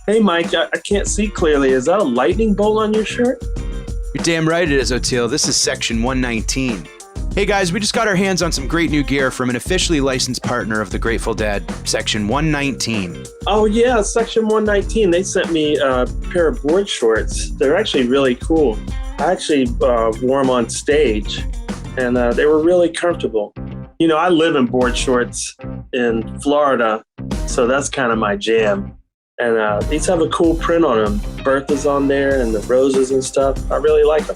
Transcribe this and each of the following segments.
Hey, Mike, I can't see clearly. Is that a lightning bolt on your shirt? You're damn right it is, Oteil. This is section 119. Hey guys, we just got our hands on some great new gear from an officially licensed partner of the Grateful Dead, section 119. Oh, yeah, section 119. They sent me a pair of board shorts. They're actually really cool. I actually wore them on stage, and they were really comfortable. You know, I live in board shorts in Florida, so that's kind of my jam. And these have a cool print on them. Bertha's on there and the roses and stuff. I really like them.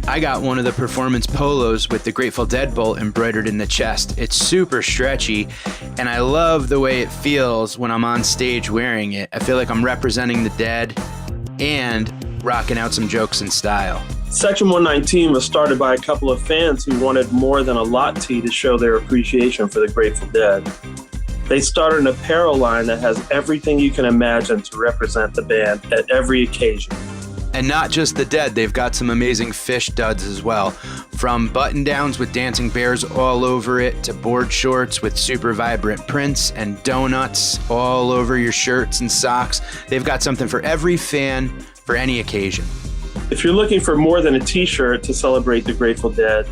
I got one of the performance polos with the Grateful Dead bolt embroidered in the chest. It's super stretchy, and I love the way it feels when I'm on stage wearing it. I feel like I'm representing the Dead and rocking out some jokes in style. Section 119 was started by a couple of fans who wanted more than a lot tee to show their appreciation for the Grateful Dead. They started an apparel line that has everything you can imagine to represent the band at every occasion. And not just the Dead, they've got some amazing fish duds as well. From button-downs with dancing bears all over it to board shorts with super vibrant prints and donuts all over your shirts and socks. They've got something for every fan for any occasion. If you're looking for more than a t-shirt to celebrate the Grateful Dead,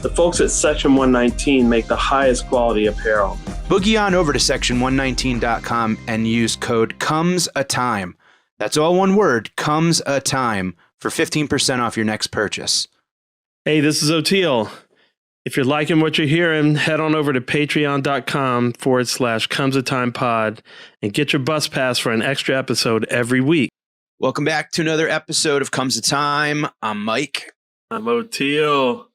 the folks at Section 119 make the highest quality apparel. Boogie on over to section119.com and use code COMESATIME. That's all one word, comes a time, for 15% off your next purchase. Hey, this is Oteil. If you're liking what you're hearing, head on over to patreon.com/comesatimepod and get your bus pass for an extra episode every week. Welcome back to another episode of Comes a Time. I'm Mike. I'm Oteil.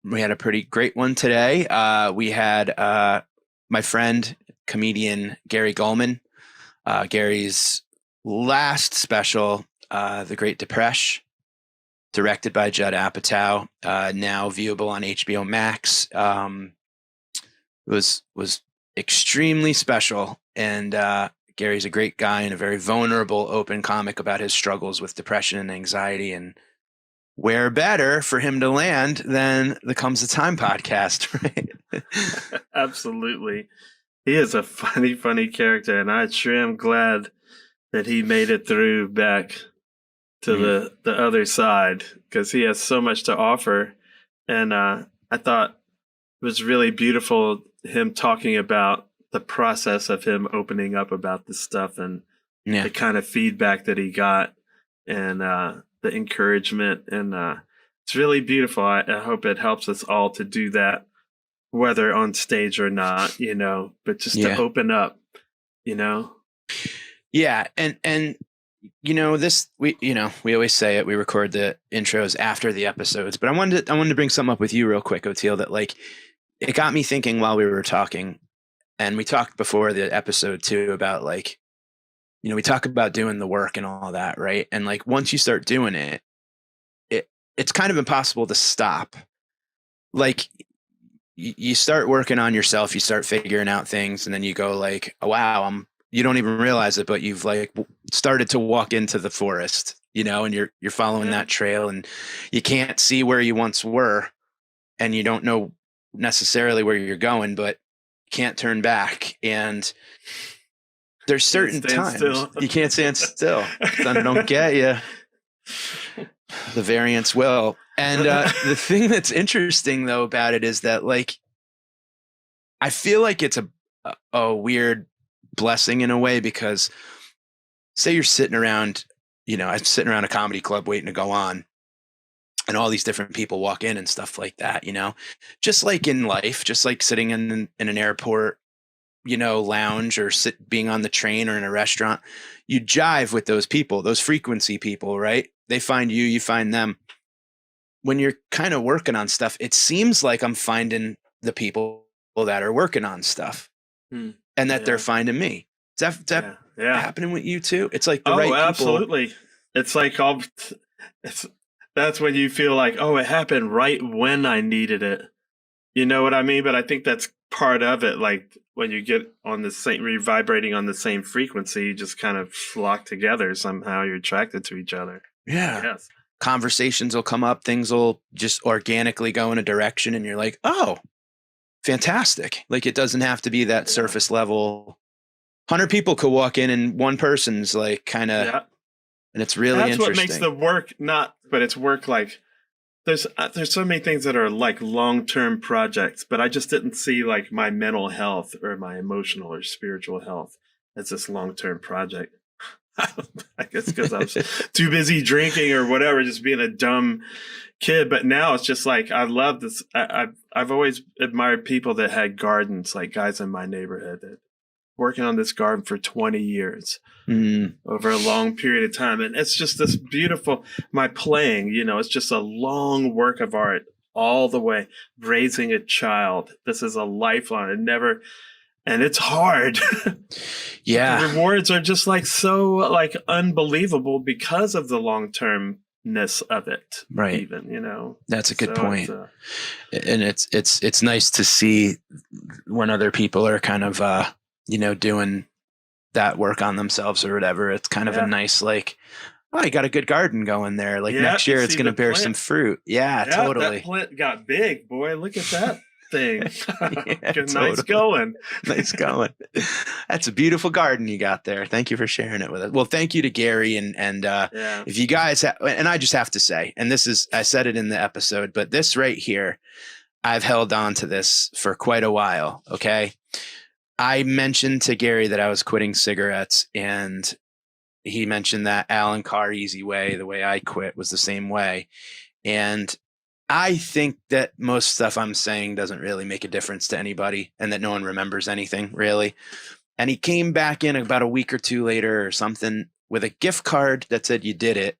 We had a pretty great one today. We had my friend, comedian Gary Gulman. Gary's last special, The Great Depression, directed by Judd Apatow, now viewable on HBO Max. Was extremely special, and Gary's a great guy and a very vulnerable, open comic about his struggles with depression and anxiety, and where better for him to land than the Comes a Time podcast, right? Absolutely. He is a funny character, and I sure am glad that he made it through back to the other side, because he has so much to offer. And I thought it was really beautiful, him talking about the process of him opening up about this stuff and the kind of feedback that he got and the encouragement. And it's really beautiful. I hope it helps us all to do that, whether on stage or not, but just to open up, Yeah. And, we always say it, we record the intros after the episodes, but I wanted to bring something up with you real quick, Oteil, that it got me thinking while we were talking, and we talked before the episode too about we talk about doing the work and all that. Right. And once you start doing it, it's kind of impossible to stop. You start working on yourself, you start figuring out things, and then you go oh, wow, you don't even realize it, but you've started to walk into the forest, and you're following that trail, and you can't see where you once were, and you don't know necessarily where you're going, but you can't turn back. And there's certain times you can't stand still. Thunder don't get you. The variants will. And the thing that's interesting though about it is that I feel like it's a weird blessing in a way, because say you're sitting around, I'm sitting around a comedy club waiting to go on, and all these different people walk in and stuff like that, just like in life, just like sitting in an airport, lounge, or being on the train or in a restaurant, you jive with those people, those frequency people, right? They find you, you find them. When you're kind of working on stuff, it seems like I'm finding the people that are working on stuff and that they're finding me. Is that happening with you too? It's like the right people. Absolutely. It's that's when you feel it happened right when I needed it. You know what I mean? But I think that's part of it. When you get on the same, vibrating on the same frequency, you just kind of flock together. Somehow you're attracted to each other. Yeah. Yes. Conversations will come up. Things will just organically go in a direction, and you're oh, fantastic. It doesn't have to be that surface level 100 people could walk in and one person's like kind of, and it's really that's interesting. What makes the work but it's work like there's so many things that are like long-term projects, but I just didn't see like my mental health or my emotional or spiritual health as this long-term project. I guess because I was too busy drinking or whatever, just being a dumb kid. But now it's just like, I love this. I've always admired people that had gardens, like guys in my neighborhood that working on this garden for 20 years over a long period of time. And it's just this beautiful, my playing, it's just a long work of art all the way, raising a child. This is a lifeline. And it's hard. Yeah. The rewards are just like so like unbelievable because of the long-termness of it. Right. Even, That's a good point. And it's nice to see when other people are kind of, doing that work on themselves or whatever. It's kind of a nice, like, oh, you got a good garden going there. Like next year it's going to bear some fruit. Yeah, totally. That plant got big, boy. Look at that thing. Nice going. Nice going. That's a beautiful garden you got there. Thank you for sharing it with us. Well, thank you to Gary. And if you guys and I just have to say, and I said it in the episode, but this right here, I've held on to this for quite a while. Okay. I mentioned to Gary that I was quitting cigarettes, and he mentioned that Alan Carr easy way, the way I quit was the same way. And I think that most stuff I'm saying doesn't really make a difference to anybody, and that no one remembers anything really. And he came back in about a week or two later or something with a gift card that said you did it.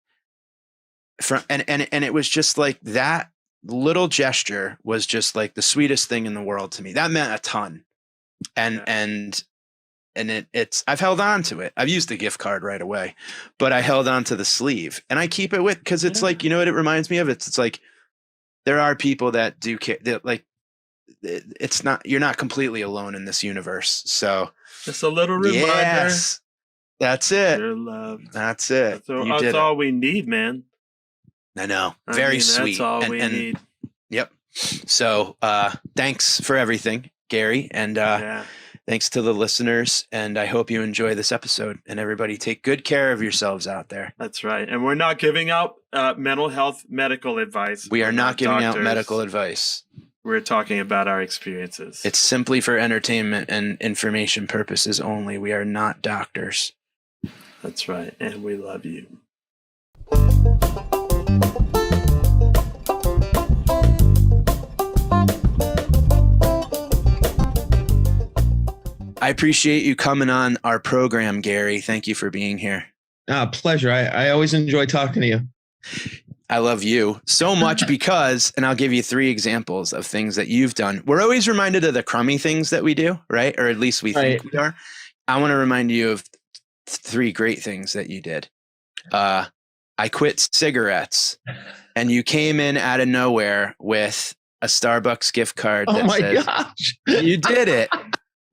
And it was just like that little gesture was just like the sweetest thing in the world to me. That meant a ton. And I've held on to it. I've used the gift card right away, but I held on to the sleeve, and I keep it with, cause it's like, what it reminds me of? It's like, there are people that do care, that like, it's not, you're not completely alone in this universe. So just a little reminder. Yes, that's it. You're loved. That's it. That's all we need, man. I know. Very sweet. That's all we need. Yep. So, thanks for everything, Gary. And, thanks to the listeners, and I hope you enjoy this episode. And everybody, take good care of yourselves out there. That's right. And we're not giving out mental health medical advice. We are not giving out medical advice. We're talking about our experiences. It's simply for entertainment and information purposes only. We are not doctors. That's right. And we love you. I appreciate you coming on our program, Gary. Thank you for being here. Pleasure. I always enjoy talking to you. I love you so much because, and I'll give you 3 examples of things that you've done. We're always reminded of the crummy things that we do, right? Or at least we think we are. I want to remind you of 3 great things that you did. I quit cigarettes, and you came in out of nowhere with a Starbucks gift card. Oh my gosh. You did it.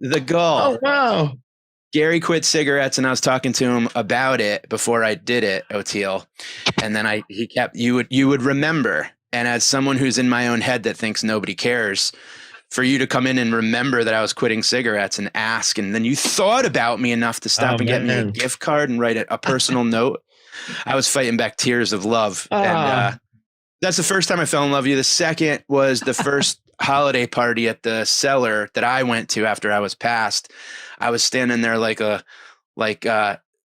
The goal. Oh, wow. Gary quit cigarettes, and I was talking to him about it before I did it, Oteil. And then you would remember. And as someone who's in my own head that thinks nobody cares, for you to come in and remember that I was quitting cigarettes and ask, and then you thought about me enough to stop and get me a gift card and write a personal note. I was fighting back tears of love. And that's the first time I fell in love with you. The second was the first holiday party at the cellar that I went to after I was passed. I was standing there like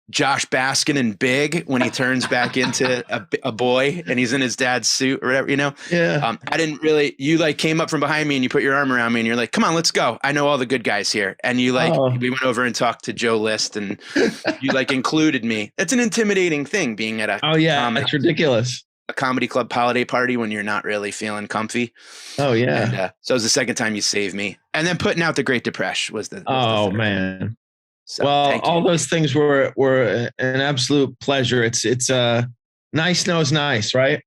Josh Baskin in Big when he turns back into a boy and he's in his dad's suit or whatever, Yeah. I didn't really, you like came up from behind me and you put your arm around me and you're like, come on, let's go. I know all the good guys here. And you we went over and talked to Joe List and you included me. That's an intimidating thing, being at it's ridiculous. A comedy club holiday party when you're not really feeling comfy. Oh yeah. And, so it was the second time you saved me. And then putting out the Great Depression was the man. So, well, all those things were an absolute pleasure. It's nice knows nice, right?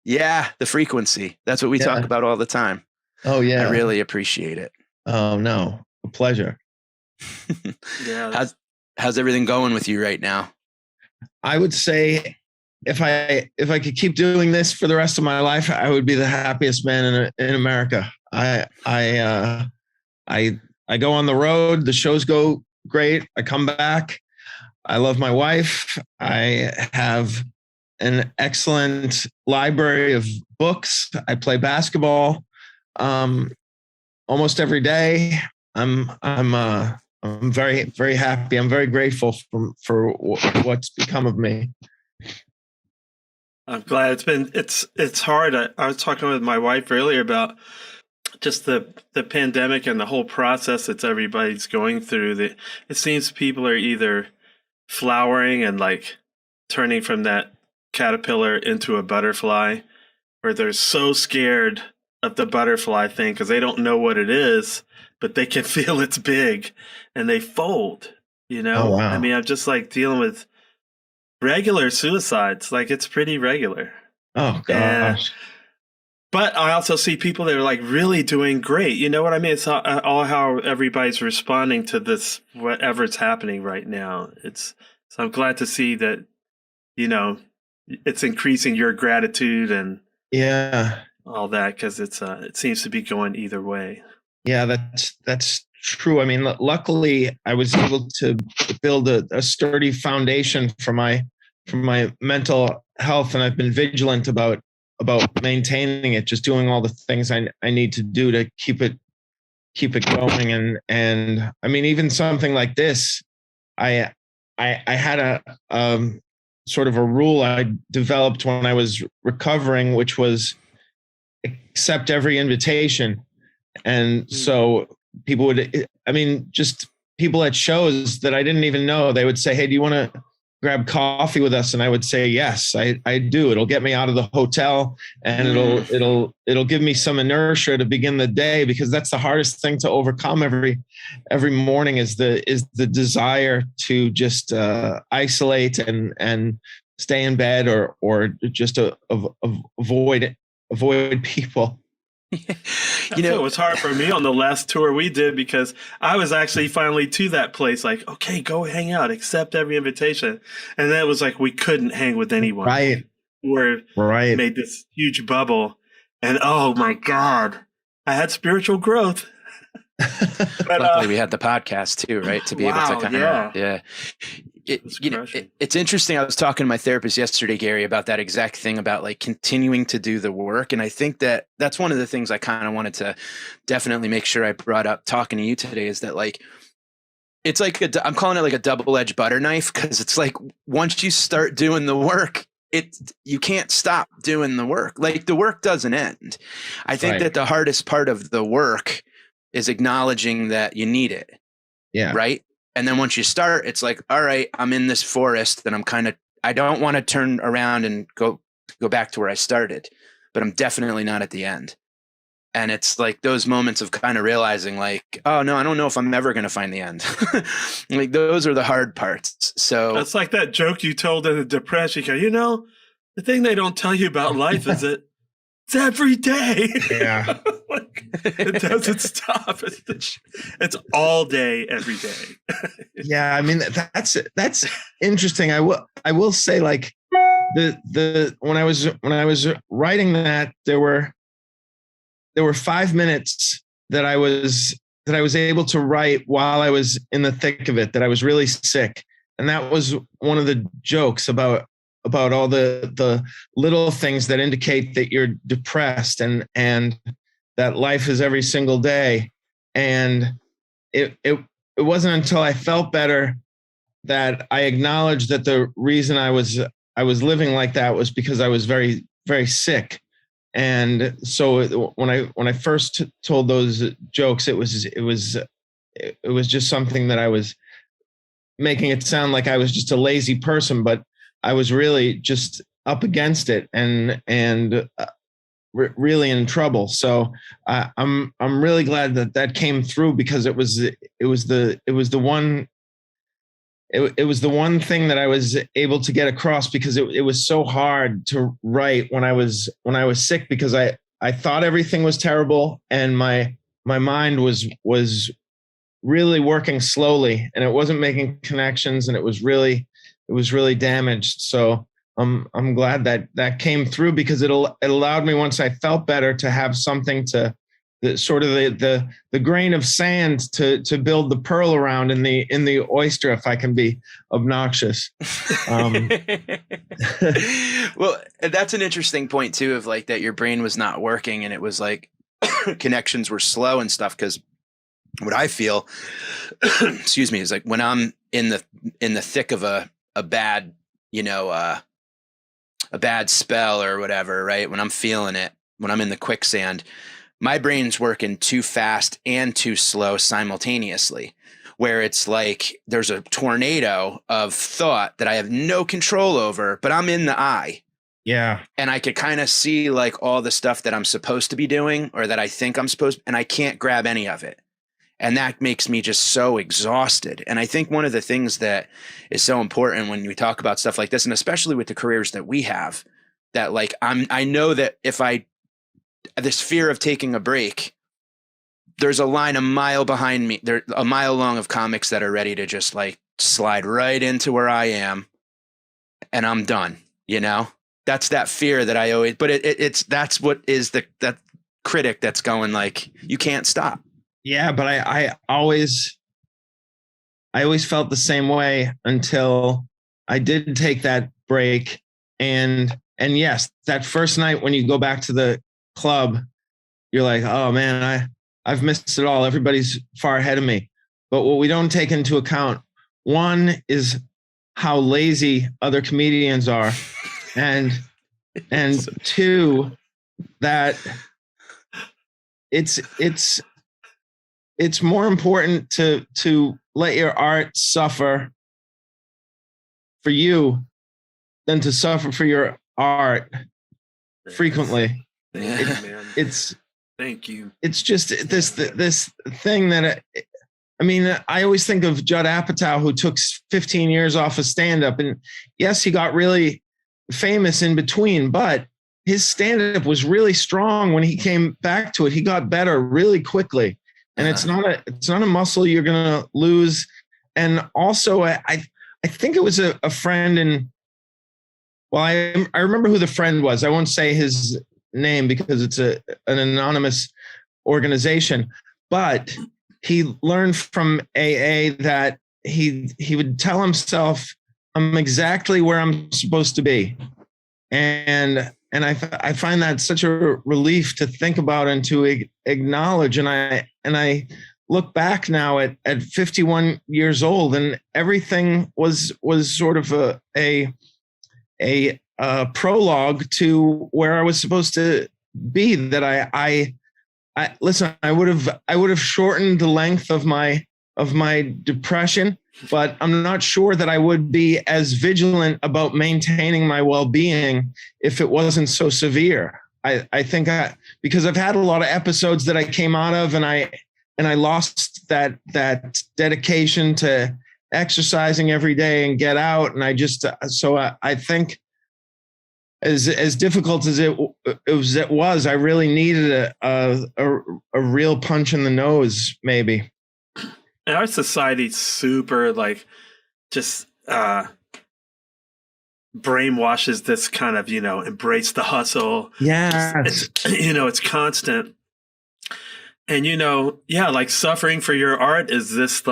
Yeah, the frequency. That's what we talk about all the time. Oh yeah. I really appreciate it. Oh no, a pleasure. Yeah. How's everything going with you right now? I would say if I could keep doing this for the rest of my life, I would be the happiest man in America. I go on the road. The shows go great. I come back. I love my wife. I have an excellent library of books. I play basketball almost every day. I'm very, very happy. I'm very grateful for what's become of me. I'm glad it's hard. I was talking with my wife earlier about just the pandemic and the whole process that everybody's going through. That it seems people are either flowering and like turning from that caterpillar into a butterfly, or they're so scared of the butterfly thing because they don't know what it is, but they can feel it's big and they fold, you know? Oh, wow. I mean, I'm just like dealing with regular suicides. Like it's pretty regular. Oh, gosh. But I also see people that are like really doing great. You know what I mean? It's all how everybody's responding to this, whatever's happening right now. So I'm glad to see that, you know, it's increasing your gratitude and all that, because it seems to be going either way. Yeah, that's true. I mean, luckily I was able to build a sturdy foundation for my mental health, and I've been vigilant about maintaining it, just doing all the things I need to do to keep it going. And I mean, even something like this, I had a sort of a rule I developed when I was recovering, which was accept every invitation. And so people would, I mean, just people at shows that I didn't even know, they would say, "Hey, do you want to grab coffee with us?" And I would say, "Yes, I do. It'll get me out of the hotel, and it'll give me some inertia to begin the day," because that's the hardest thing to overcome every morning is the desire to just isolate and stay in bed or just avoid people. You know, it was hard for me on the last tour we did, because I was actually finally to that place, like, okay, go hang out, accept every invitation. And then it was like we couldn't hang with anyone. Right. We made this huge bubble. And oh my God, I had spiritual growth. But, luckily we had the podcast too, right? To be able to kind of, it's interesting. I was talking to my therapist yesterday, Gary, about that exact thing, about like continuing to do the work. And I think that's one of the things I kind of wanted to definitely make sure I brought up talking to you today, is that like, it's like I'm calling it like a double-edged butter knife, because it's like once you start doing the work, you can't stop doing the work. Like the work doesn't end. I think that the hardest part of the work is acknowledging that you need it. Yeah. Right. And then once you start, it's like, all right, I'm in this forest and I don't want to turn around and go back to where I started, but I'm definitely not at the end. And it's like those moments of kind of realizing like, oh no, I don't know if I'm ever going to find the end. Like those are the hard parts. So it's like that joke you told in the depression. You know, the thing they don't tell you about life is that it's every day. Yeah. Like, it doesn't stop. It's all day, every day. Yeah. I mean, that's interesting. I will say, like, when I was writing that, there were 5 minutes that I was able to write while I was in the thick of it, that I was really sick. And that was one of the jokes about all the little things that indicate that you're depressed and that life is every single day. And it wasn't until I felt better that I acknowledged that the reason I was living like that was because I was very, very sick. And so when I first told those jokes, it was just something that I was making it sound like I was just a lazy person, but I was really just up against it and really in trouble. So I'm really glad that came through, because it was the one thing that I was able to get across, because it was so hard to write when I was sick, because I thought everything was terrible and my mind was really working slowly and it wasn't making connections, and it was really damaged. So I'm glad that came through, because it allowed me, once I felt better, to have something to the sort of the grain of sand to build the pearl around in the oyster, if I can be obnoxious. Well, that's an interesting point too, of like that your brain was not working and it was like connections were slow and stuff. Because what I feel, excuse me, is like when I'm in the thick of a bad, a bad spell or whatever, right? When I'm feeling it, when I'm in the quicksand, my brain's working too fast and too slow simultaneously, where it's like there's a tornado of thought that I have no control over, but I'm in the eye. Yeah. And I could kind of see like all the stuff that I'm supposed to be doing or that I think I'm supposed, and I can't grab any of it. And that makes me just so exhausted. And I think one of the things that is so important when we talk about stuff like this, and especially with the careers that we have, that like I know that if this fear of taking a break, there's a line a mile behind me, there a mile long of comics that are ready to just like slide right into where I am and I'm done, That's that fear that I always, but that's what is that critic that's going like, you can't stop. Yeah, but I always felt the same way until I did take that break. And yes, that first night when you go back to the club, you're like, oh man, I've missed it all. Everybody's far ahead of me. But what we don't take into account, one is how lazy other comedians are. And two, that it's more important to let your art suffer for you than to suffer for your art frequently. Thank you. It's just this thing that I always think of Judd Apatow, who took 15 years off of stand-up, and yes, he got really famous in between, but his stand-up was really strong when he came back to it. He got better really quickly. And it's not a muscle you're going to lose. And also, I think it was a friend I remember who the friend was. I won't say his name because it's an anonymous organization, but he learned from AA that he would tell himself, I'm exactly where I'm supposed to be. And I find that such a relief to think about and to acknowledge. And I look back now at 51 years old, and everything was sort of a prologue to where I was supposed to be. That I listen. I would have shortened the length of my depression, but I'm not sure that I would be as vigilant about maintaining my well-being if it wasn't so severe. I think because I've had a lot of episodes that I came out of, and I lost that dedication to exercising every day and get out. And I think as difficult as it was, I really needed a real punch in the nose, maybe. And our society's super just brainwashes this kind of, embrace the hustle. Yeah. It's constant. And, suffering for your art is this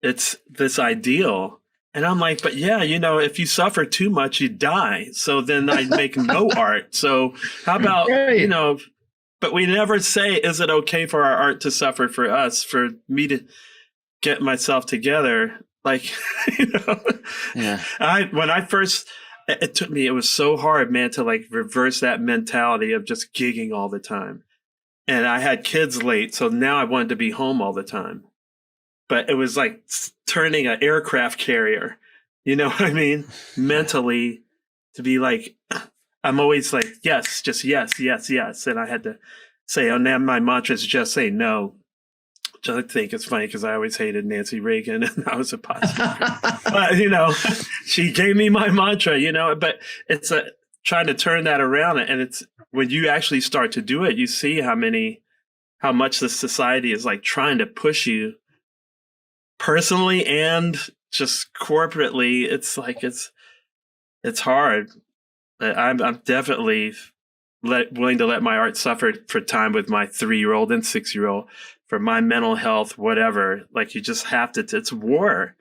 it's this ideal. And I'm like, but yeah, if you suffer too much, you die. So then I make no art. So how about, right. But we never say, is it okay for our art to suffer for us, for me to get myself together? Yeah. When I first, it was so hard, man, to reverse that mentality of just gigging all the time. And I had kids late, so now I wanted to be home all the time. But it was like turning an aircraft carrier, you know what I mean? Mentally, to be I'm always yes, just yes, yes, yes. And I had to say, now my mantra is just say no. Which I think it's funny because I always hated Nancy Reagan and I was a positive. But, she gave me my mantra, but it's trying to turn that around. And it's when you actually start to do it, you see how much the society is trying to push you personally and just corporately. It's it's hard. I'm definitely willing to let my art suffer for time with my 3-year-old and 6-year-old, for my mental health, whatever. Like, you just have to. It's war.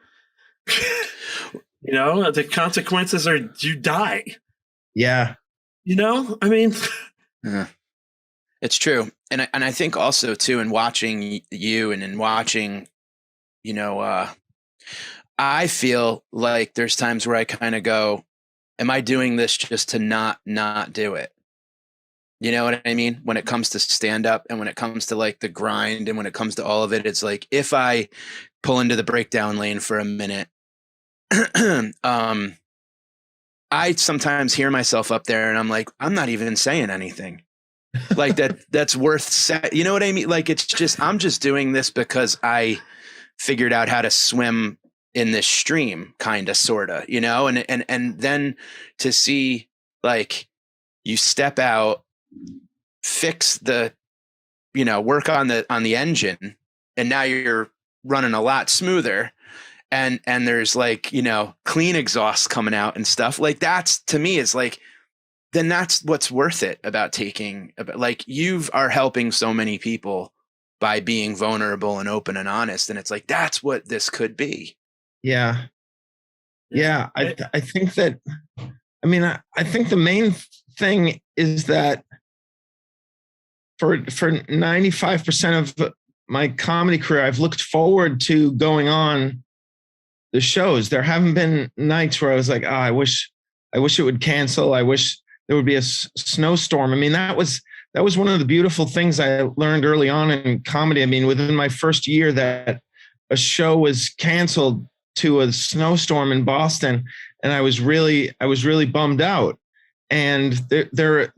The consequences are you die. Yeah. I mean, Yeah. It's true. And I think also too, in watching you and in watching, I feel like there's times where I kind of go, am I doing this just to not do it? You know what I mean? When it comes to stand up and when it comes to like the grind and when it comes to all of it, it's like, if I pull into the breakdown lane for a minute, I sometimes hear myself up there and I'm like, I'm not even saying anything like that's worth you know what I mean? Like, it's just, I'm just doing this because I figured out how to swim in this stream, kind of, sort of, and then to see, like, you step out, fix the, work on the engine, and now you're running a lot smoother. And there's like, clean exhaust coming out and stuff like that's, to me, is like, then that's what's worth it about like, you are helping so many people by being vulnerable and open and honest. And it's like, that's what this could be. Yeah. Yeah. I think that, I think the main thing is that for 95% of my comedy career, I've looked forward to going on the shows. There haven't been nights where I was like, I wish it would cancel. I wish there would be a snowstorm. That was one of the beautiful things I learned early on in comedy. Within my first year, that a show was canceled to a snowstorm in Boston, and I was really bummed out. And there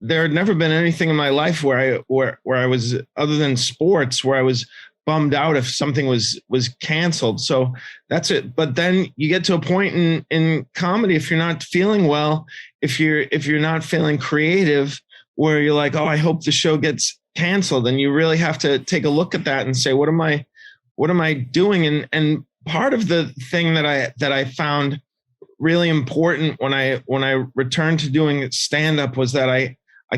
had never been anything in my life where I was, other than sports, where I was bummed out if something was canceled. So that's it. But then you get to a point in comedy, if you're not feeling well, if you're not feeling creative, where you're like, I hope the show gets canceled. And you really have to take a look at that and say, what am I doing? And part of the thing that I found really important when I returned to doing stand-up was that I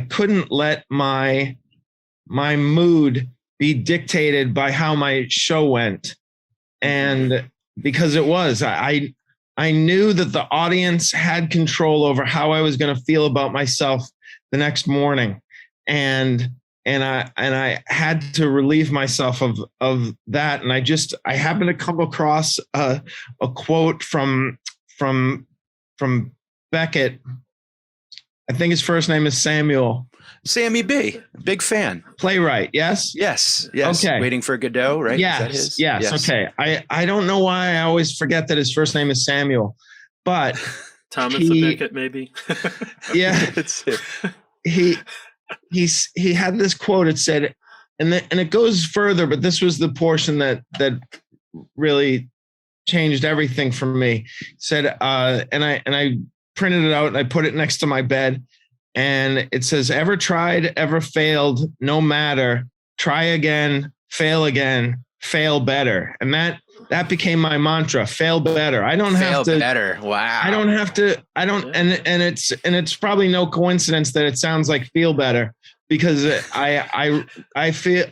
couldn't let my mood be dictated by how my show went. And because I knew that the audience had control over how I was going to feel about myself the next morning. And I had to relieve myself of that. And I happened to come across a quote from Beckett. I think his first name is Samuel. Sammy B, big fan. Playwright, yes? Yes. Okay. Waiting for Godot, right? Yes, yes. Okay. I don't know why I always forget that his first name is Samuel, but Thomas Beckett, maybe. Yeah. He had this quote. It said, and it goes further, but this was the portion that really changed everything for me. It said, and I printed it out and I put it next to my bed. And it says, ever tried, ever failed, no matter, try again, fail better. And that became my mantra, fail better. I don't have to fail better. Wow. I don't have to, and it's probably no coincidence that it sounds like feel better, because I feel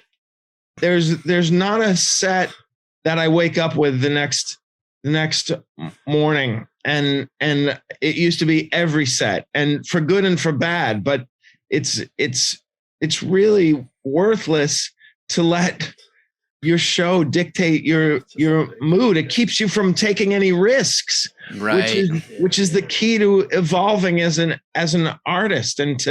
there's not a set that I wake up with the next morning. And it used to be every set, and for good and for bad, but it's really worthless to let your show dictate your mood. It keeps you from taking any risks, right? Which is the key to evolving as an artist. And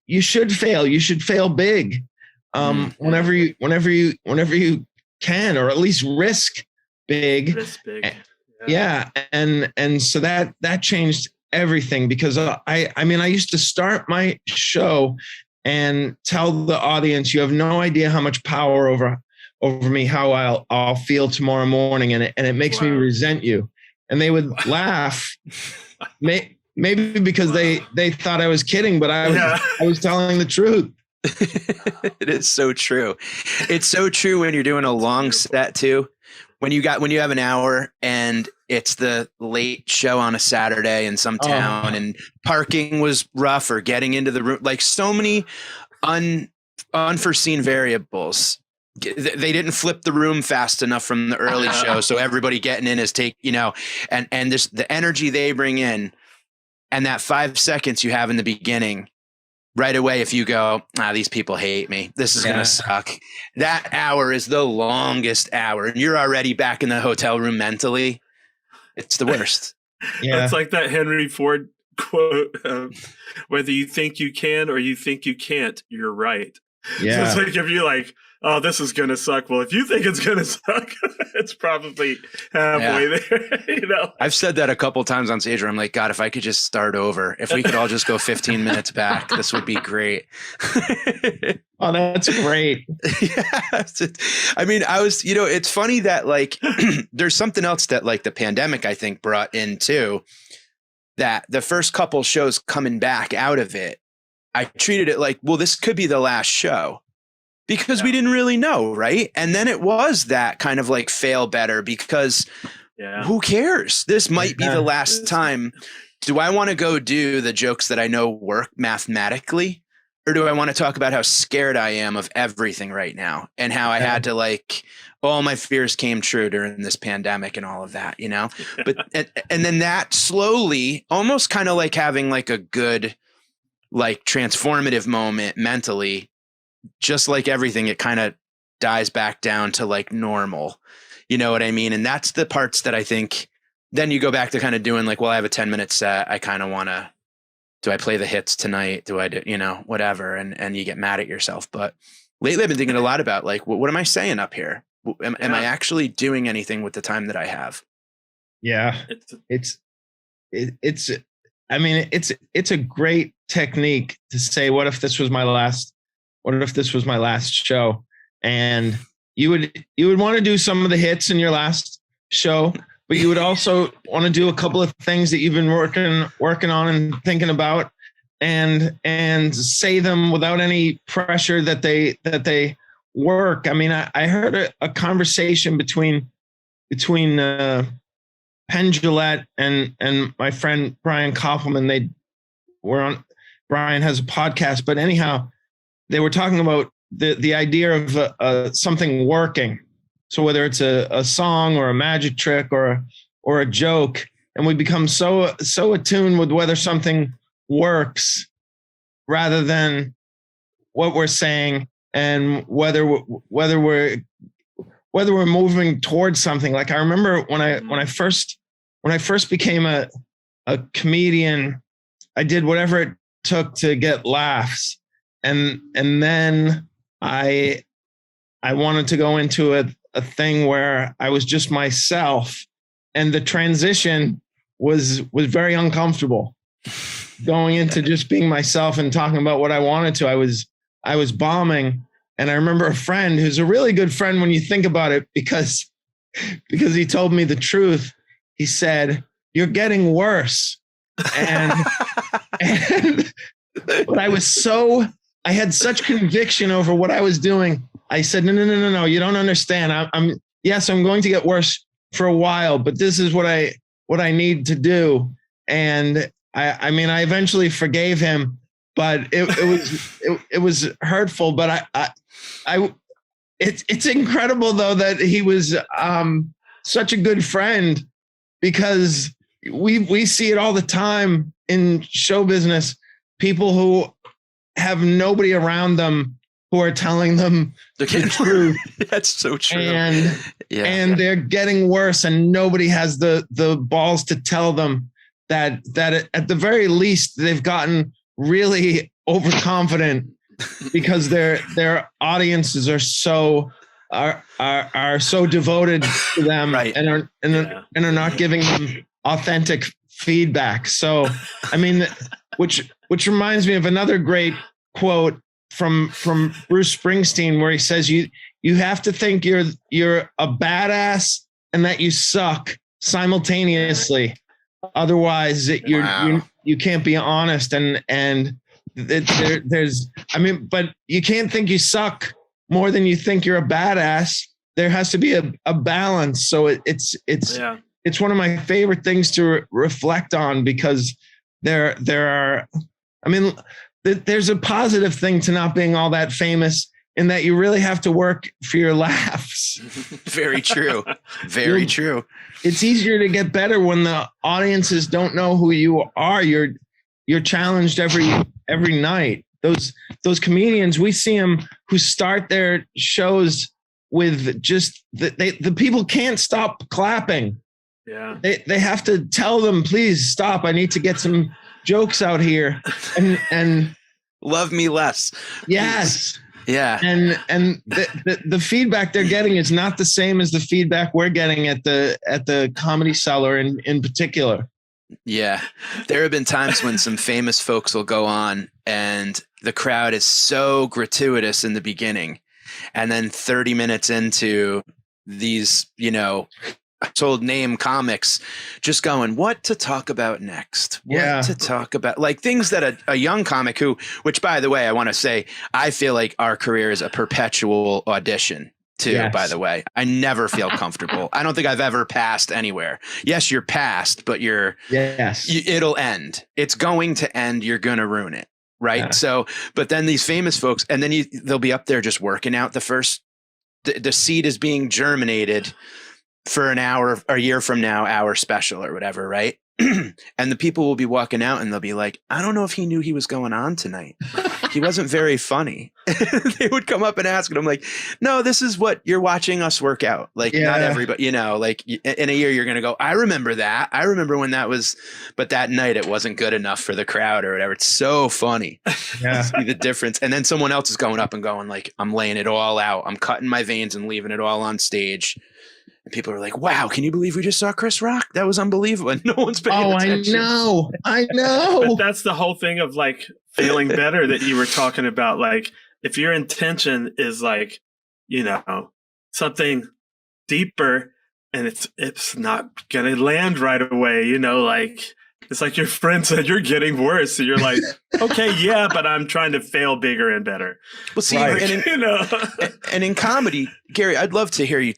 you should fail. You should fail big, whenever you can, or at least risk big. Risk big. Yeah. And so that changed everything, because I used to start my show and tell the audience, you have no idea how much power over me, how I'll feel tomorrow morning. And it makes me resent you. And they would laugh, maybe because they thought I was kidding, but I was telling the truth. It is so true. It's so true when you're doing a long set too, when you have an hour and it's the late show on a Saturday in some town and parking was rough or getting into the room, like so many unforeseen variables. They didn't flip the room fast enough from the early show. So everybody getting in is and this, the energy they bring in and that 5 seconds you have in the beginning, right away, if you go, these people hate me, this is going to suck. That hour is the longest hour and you're already back in the hotel room mentally. It's the worst. Yeah. It's like that Henry Ford quote, whether you think you can or you think you can't, you're right. Yeah. So it's like if you're like, oh, this is going to suck. Well, if you think it's going to suck, it's probably halfway there. I've said that a couple times on stage where I'm like, God, if I could just start over, if we could all just go 15 minutes back, this would be great. Oh, that's great. Yeah. I mean, it's funny that like, there's something else that like the pandemic, I think, brought in too, that the first couple shows coming back out of it, I treated it like, well, this could be the last show. Because we didn't really know, right? And then it was that kind of like fail better because who cares? This might be the last time. Do I want to go do the jokes that I know work mathematically? Or do I want to talk about how scared I am of everything right now and how I had to like, all my fears came true during this pandemic and all of that, But and then that slowly, almost kind of like having like a good, like transformative moment mentally, just like everything, it kind of dies back down to like normal. You know what I mean? And that's the parts that I think then you go back to kind of doing like, well, I have a 10-minute set. I kind of want to, do I play the hits tonight? Do I do, whatever. And you get mad at yourself. But lately I've been thinking a lot about like, what am I saying up here? Am I actually doing anything with the time that I have? Yeah. It's a great technique to say, what if this was my last show? And you would want to do some of the hits in your last show, but you would also want to do a couple of things that you've been working on and thinking about and say them without any pressure that they work. I mean, I heard a conversation between Penn Jillette and my friend Brian Koppelman. Brian has a podcast, but anyhow, they were talking about the idea of something working. So whether it's a song or a magic trick or a joke, and we become so attuned with whether something works rather than what we're saying and whether we're moving towards something. Like I remember when I first became a comedian, I did whatever it took to get laughs. And then I wanted to go into a thing where I was just myself, and the transition was very uncomfortable. Going into just being myself and talking about what I wanted to, I was bombing. And I remember a friend who's a really good friend when you think about it, because he told me the truth. He said, "You're getting worse." And but I had such conviction over what I was doing. I said, no, you don't understand. I'm going to get worse for a while, but this is what I need to do. And I mean, I eventually forgave him, but it was hurtful. But it's incredible though that he was such a good friend, because we see it all the time in show business. People who have nobody around them who are telling them the truth. That's so true. And they're getting worse, and nobody has the balls to tell them that at the very least they've gotten really overconfident because their audiences are so devoted to them, right, and are not giving them authentic feedback. So, I mean, which reminds me of another great quote from Bruce Springsteen, where he says, you have to think you're a badass and that you suck simultaneously. Otherwise you can't be honest. And there's, I mean, but you can't think you suck more than you think you're a badass. there has to be a balance. So it's one of my favorite things to reflect on, because there are, I mean, there's a positive thing to not being all that famous, in that you really have to work for your laughs. Very true. Very true. It's easier to get better when the audiences don't know who you are. You're challenged every night. Those comedians, we see them who start their shows with just the people can't stop clapping. Yeah. They have to tell them, please stop. I need to get some jokes out here. And love me less. Yes. Please. Yeah. And the feedback they're getting is not the same as the feedback we're getting at the Comedy Cellar in particular. Yeah. There have been times when some famous folks will go on and the crowd is so gratuitous in the beginning. And then 30 minutes into these, household name comics just going, what to talk about next? What to talk about? Like things that a young comic which by the way, I want to say, I feel like our career is a perpetual audition too, by the way. I never feel comfortable. I don't think I've ever passed anywhere. Yes, you're passed, but it'll end. It's going to end. You're going to ruin it. Right. Yeah. So, but then these famous folks, and then they'll be up there just working out the seed is being germinated for an hour, a year from now, hour special or whatever. Right. And the people will be walking out and they'll be like, I don't know if he knew he was going on tonight. He wasn't very funny. They would come up and ask, and I'm like, no, this is what you're watching us work out. Like not everybody, like in a year, you're going to go, I remember that. I remember when that was, but that night it wasn't good enough for the crowd or whatever. It's so funny. Yeah. See the difference. And then someone else is going up and going like, I'm laying it all out. I'm cutting my veins and leaving it all on stage. And people are like, wow, can you believe we just saw Chris Rock? That was unbelievable. And no one's paying attention. I know. But that's the whole thing of like feeling better that you were talking about. Like if your intention is like, something deeper and it's not going to land right away, like it's like your friend said, you're getting worse. So you're like, okay, yeah, but I'm trying to fail bigger and better. Well, see, and in comedy, Gary, I'd love to hear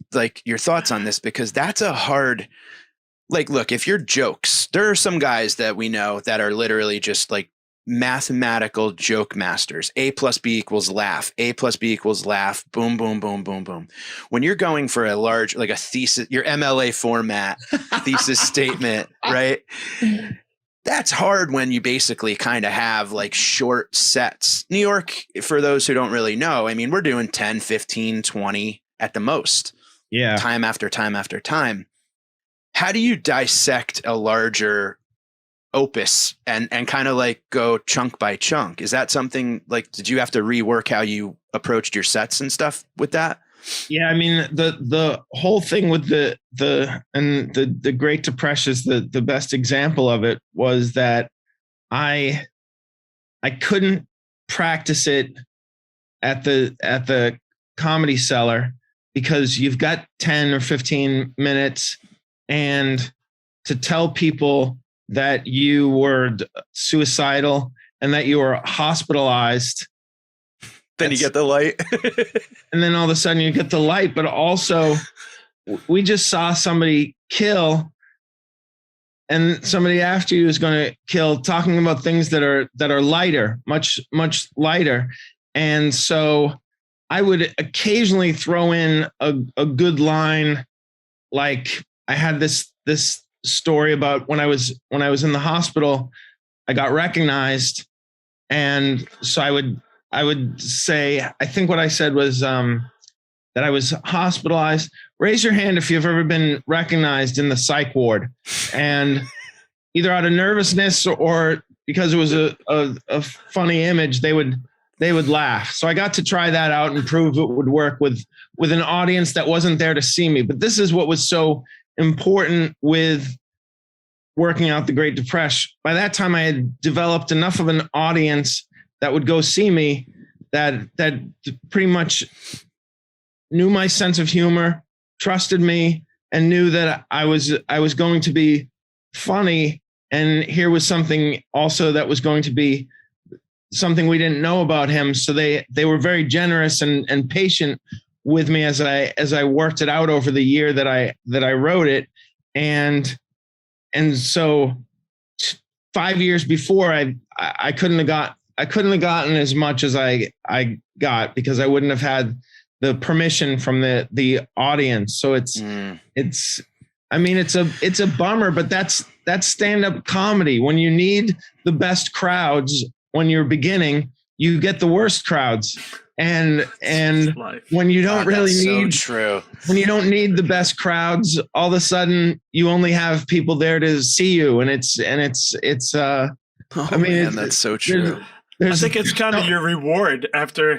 your thoughts on this, because that's a hard, look, if your jokes, there are some guys that we know that are literally just like mathematical joke masters. A plus B equals laugh. A plus B equals laugh. Boom, boom, boom, boom, boom. When you're going for a large, like a thesis, your MLA format thesis statement, right? That's hard when you basically kind of have like short sets. New York, for those who don't really know, I mean, we're doing 10, 15, 20 at the most. Yeah. Time after time after time. How do you dissect a larger opus and kind of like go chunk by chunk? Is that something did you have to rework how you approached your sets and stuff with that? Yeah, I mean the whole thing with the Great Depression is the best example of it, was that I couldn't practice it at the Comedy Cellar, because you've got 10 or 15 minutes, and to tell people that you were suicidal and that you were hospitalized. Then you get the light. And then all of a sudden you get the light, but also we just saw somebody kill, and somebody after you is going to kill, talking about things that are lighter, much, much lighter. And so I would occasionally throw in a good line. Like I had this story about when I was in the hospital, I got recognized. And so I would say, I think what I said was that I was hospitalized. Raise your hand if you've ever been recognized in the psych ward. And either out of nervousness or because it was a funny image, they would laugh. So I got to try that out and prove it would work with an audience that wasn't there to see me. But this is what was so important with working out the Great Depression. By that time, I had developed enough of an audience that would go see me that pretty much knew my sense of humor, trusted me, and knew that I was going to be funny. And here was something also that was going to be something we didn't know about him. So they were very generous and patient with me as I worked it out over the year that I wrote it. And so 5 years before I couldn't have gotten as much as I got, because I wouldn't have had the permission from the audience. So it's I mean, it's a bummer, but that's stand-up comedy. When you need the best crowds, when you're beginning, you get the worst crowds. And when you don't really need, true. When you don't need the best crowds, all of a sudden you only have people there to see you. And it's that's so true. I think it's kind of your reward after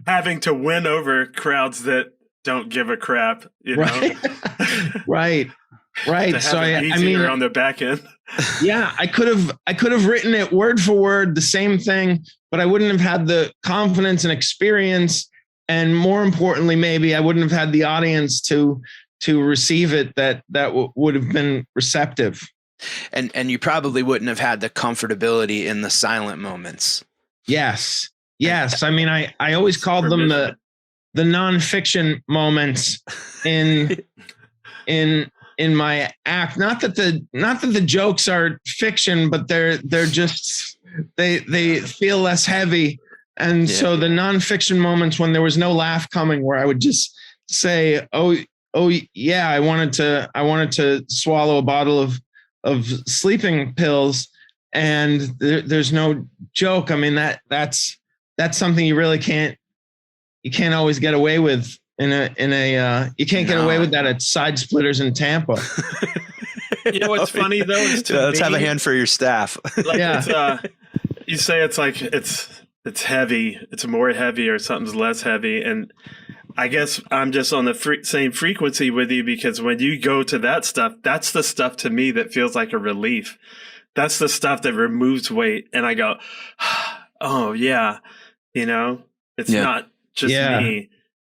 having to win over crowds that don't give a crap, you know? Right. So I mean, on the back end. Yeah, I could have written it word for word, the same thing, but I wouldn't have had the confidence and experience, and more importantly, maybe I wouldn't have had the audience to receive it that would have been receptive. And you probably wouldn't have had the comfortability in the silent moments. Yes. I mean, I always called them the nonfiction moments in my act. Not that the jokes are fiction, but they're just they feel less heavy. And so the nonfiction moments, when there was no laugh coming, where I would just say, oh yeah, I wanted to swallow a bottle of sleeping pills, and there's no joke. I mean, that's something you really can't always get away with you can't get away with that at Side Splitters in Tampa. You know what's funny though is let's have a hand for your staff. You say it's like it's heavy, it's more heavy, or something's less heavy, and I guess I'm just on the same frequency with you, because when you go to that stuff, that's the stuff to me that feels like a relief. That's the stuff that removes weight, and I go, oh yeah, you know, it's not just me.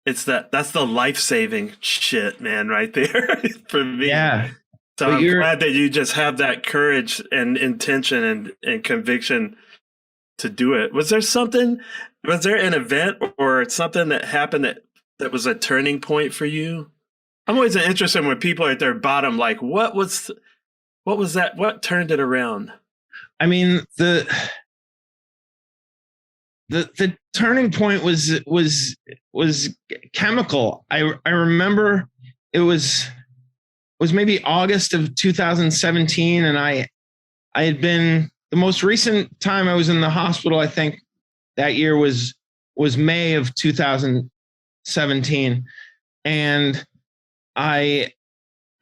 It's that's the life-saving shit, man, right there for me. Yeah. So I'm glad that you just have that courage and intention and conviction to do it. Was there an event or something that happened that was a turning point for you? I'm always interested when people are at their bottom, like, what was that? What turned it around? I mean, the turning point was chemical. I remember it was maybe August of 2017, and I had been, the most recent time I was in the hospital, I think that year was May of 2017, and I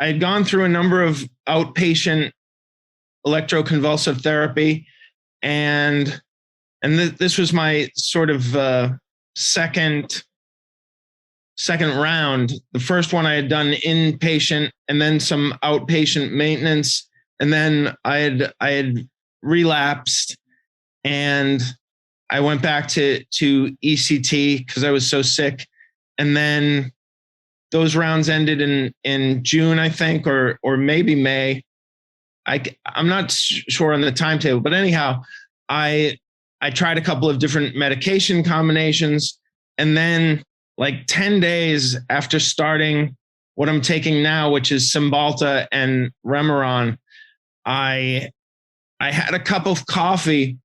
had gone through a number of outpatient electroconvulsive therapy, and this was my sort of second round. The first one I had done inpatient, and then some outpatient maintenance, and then I had relapsed, and I went back to ECT because I was so sick, and then those rounds ended in June, I think, or maybe May. I'm not sure on the timetable, but anyhow, I tried a couple of different medication combinations, and then like 10 days after starting what I'm taking now, which is Cymbalta and Remeron, I had a cup of coffee,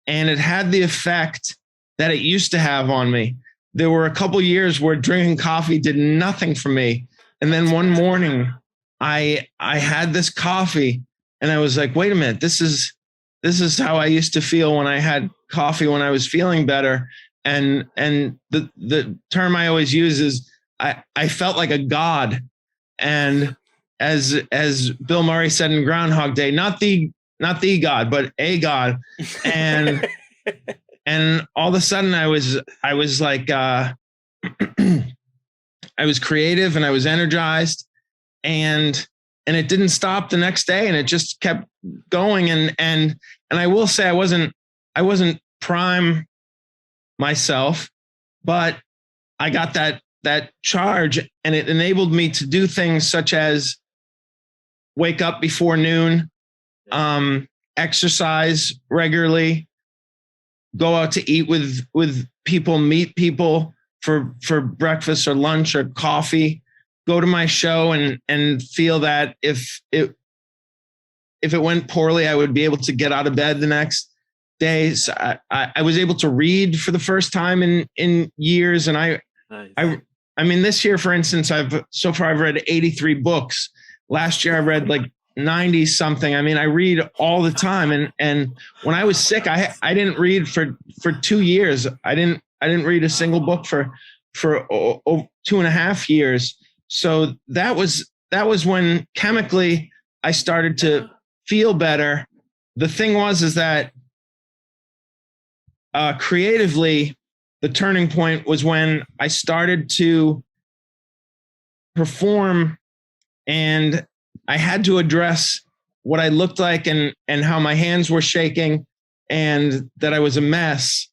and it had the effect that it used to have on me. There were a couple years where drinking coffee did nothing for me. And then one morning I had this coffee, and I was like, wait a minute, this is how I used to feel when I had coffee, when I was feeling better. And the term I always use is I felt like a god. And as Bill Murray said in Groundhog Day, not the god, but a god. And and all of a sudden I was like I was creative, and I was energized, and it didn't stop the next day, and it just kept going. And I will say I wasn't prime myself, but I got that charge, and it enabled me to do things such as wake up before noon, exercise regularly, go out to eat with people, meet people, for breakfast or lunch or coffee, go to my show and feel that if it went poorly, I would be able to get out of bed the next day. So I was able to read for the first time in years. And I mean, this year, for instance, I've read 83 books. Last year I read like 90 something. I mean, I read all the time. And when I was sick, I didn't read for 2 years. I didn't read a single book for 2.5 years. So that was when chemically I started to feel better. The thing is that creatively, the turning point was when I started to perform, and I had to address what I looked like and how my hands were shaking and that I was a mess.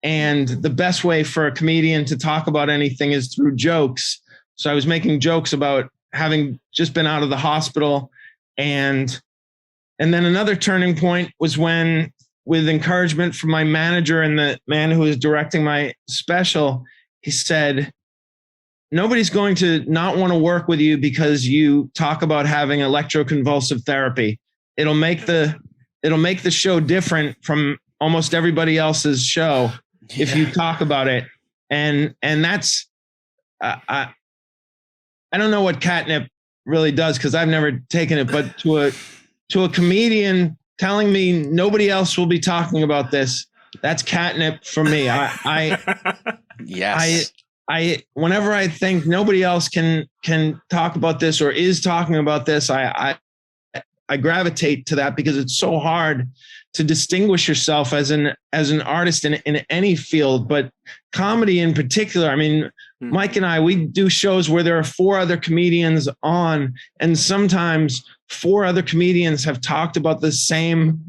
And the best way for a comedian to talk about anything is through jokes. So I was making jokes about having just been out of the hospital. And then another turning point was when, with encouragement from my manager and the man who was directing my special, he said, nobody's going to not want to work with you because you talk about having electroconvulsive therapy. It'll make the show different from almost everybody else's show if you talk about it. And that's, I don't know what catnip really does because I've never taken it, but to a comedian telling me nobody else will be talking about this, that's catnip for me. Yes. I whenever I think nobody else can talk about this or is talking about this, I gravitate to that because it's so hard to distinguish yourself as an artist in any field, but comedy in particular. I mean, Mike and I, we do shows where there are 4 other comedians on, and sometimes 4 other comedians have talked about the same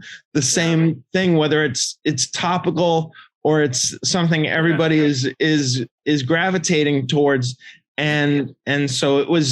thing, whether it's topical or it's something everybody is gravitating towards. And so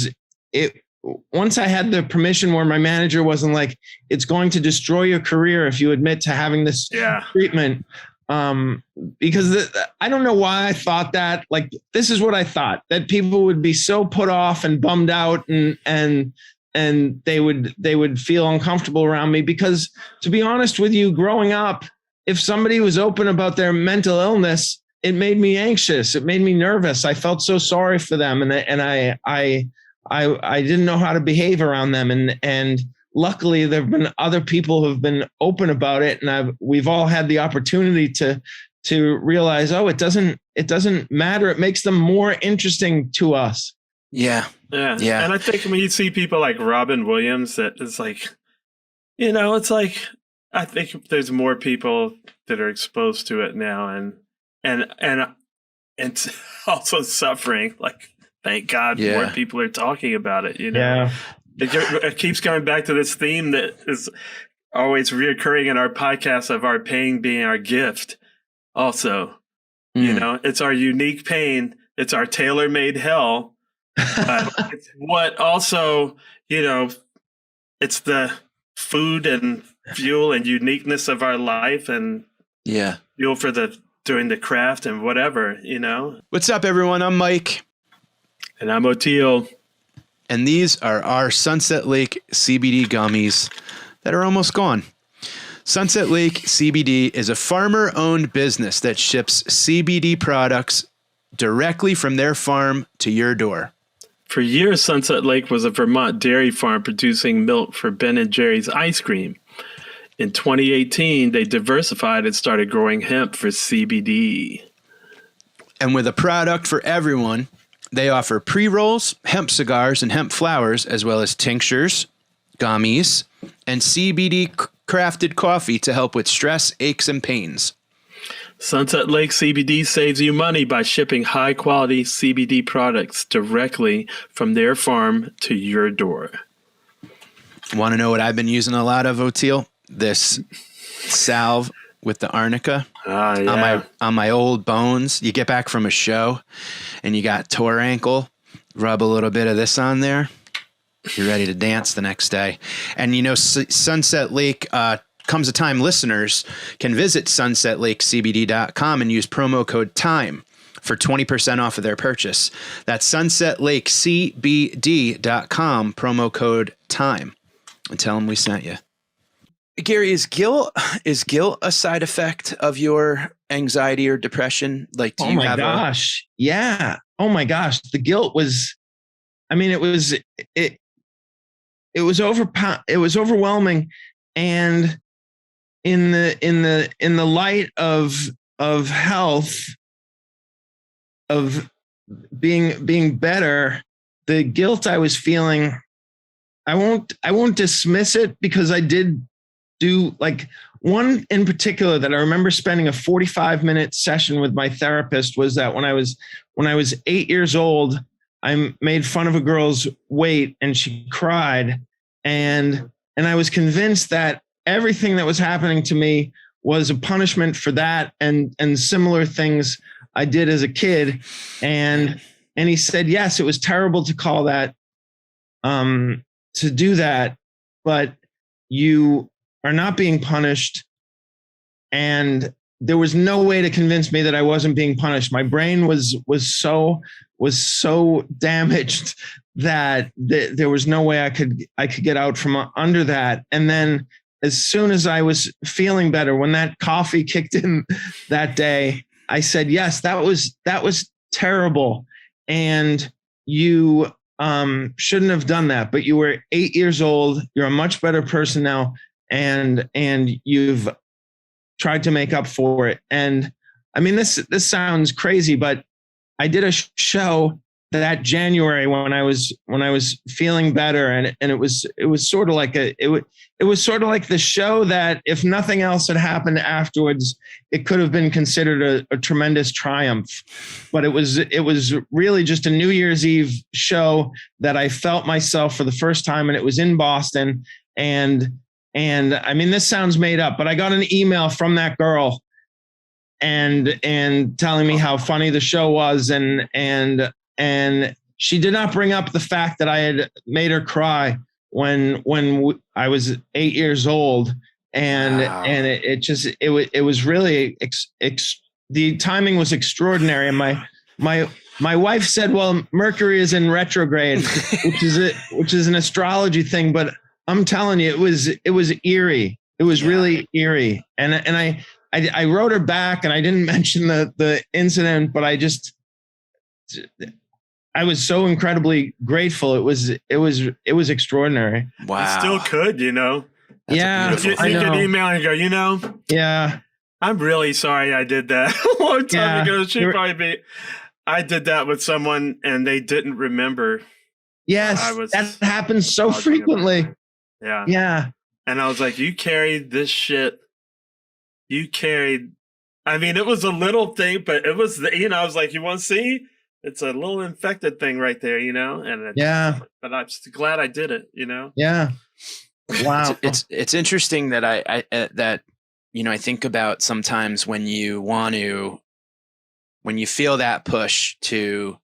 it once I had the permission where my manager wasn't like, it's going to destroy your career if you admit to having this treatment. Because I don't know why I thought that. Like, this is what I thought, that people would be so put off and bummed out and they would feel uncomfortable around me. Because to be honest with you, growing up, if somebody was open about their mental illness, it made me anxious. It made me nervous. I felt so sorry for them. And I didn't know how to behave around them. And luckily there have been other people who have been open about it. And we've all had the opportunity to realize, oh, it doesn't matter. It makes them more interesting to us. Yeah. And I think when you see people like Robin Williams, that is like, it's like, I think there's more people that are exposed to it now and also suffering. Like, thank God more people are talking about it, Yeah. It keeps coming back to this theme that is always reoccurring in our podcast of our pain being our gift. Also, it's our unique pain. It's our tailor-made hell. It's what also, it's the food and fuel and uniqueness of our life and fuel for doing the craft and whatever, What's up, everyone? I'm Mike. And I'm Oteil. And these are our Sunset Lake CBD gummies that are almost gone. Sunset Lake CBD is a farmer-owned business that ships CBD products directly from their farm to your door. For years, Sunset Lake was a Vermont dairy farm producing milk for Ben & Jerry's ice cream. In 2018, they diversified and started growing hemp for CBD. And with a product for everyone, they offer pre-rolls, hemp cigars, and hemp flowers, as well as tinctures, gummies, and CBD-crafted coffee to help with stress, aches, and pains. Sunset Lake CBD saves you money by shipping high-quality CBD products directly from their farm to your door. Want to know what I've been using a lot of, Oteil? This salve with the arnica on my old bones. You get back from a show and you got tore ankle, rub a little bit of this on there. You're ready to dance the next day. And Sunset Lake comes a time listeners can visit sunsetlakecbd.com and use promo code TIME for 20% off of their purchase. That's sunsetlakecbd.com, promo code TIME, and tell them we sent you. Gary, is guilt a side effect of your anxiety or depression? Like, do you have gosh. Yeah. Oh my gosh. The guilt was, I mean, it was overwhelming. And in the light of health, of being better, the guilt I was feeling, I won't dismiss it, because I did do, like, one in particular that I remember spending a 45-minute session with my therapist was that when I was 8 years old, I made fun of a girl's weight and she cried. And I was convinced that everything that was happening to me was a punishment for that and similar things I did as a kid. And he said, yes, it was terrible to call that, to do that, but you are not being punished. And there was no way to convince me that I wasn't being punished. My brain was so damaged that there was no way I could get out from under that. And then as soon as I was feeling better, when that coffee kicked in that day, I said, yes, that was terrible. And you shouldn't have done that, but you were 8 years old. You're a much better person now. And you've tried to make up for it. And I mean, this sounds crazy, but I did a show that January when I was feeling better, and it was sort of like it was sort of like the show that, if nothing else had happened afterwards, it could have been considered a tremendous triumph. But it was really just a New Year's Eve show that I felt myself for the first time, and it was in Boston. And I mean, this sounds made up, but I got an email from that girl and telling me how funny the show was. And she did not bring up the fact that I had made her cry when I was 8 years old. And, wow. And it was really, the timing was extraordinary. And my wife said, well, Mercury is in retrograde, which is an astrology thing, but I'm telling you, it was eerie. It was really eerie. And I wrote her back, and I didn't mention the incident, but I was so incredibly grateful. It was extraordinary. Wow. You still could, That's you could email and go, yeah, I'm really sorry I did that a long time ago. I did that with someone and they didn't remember. Yes, that happens so frequently. Yeah. Yeah. And I was like, you carried this shit. I mean, it was a little thing, but it was, I was like, you want to see? It's a little infected thing right there, And but I'm just glad I did it, Yeah. Wow. It's interesting that I think about sometimes when you feel that push to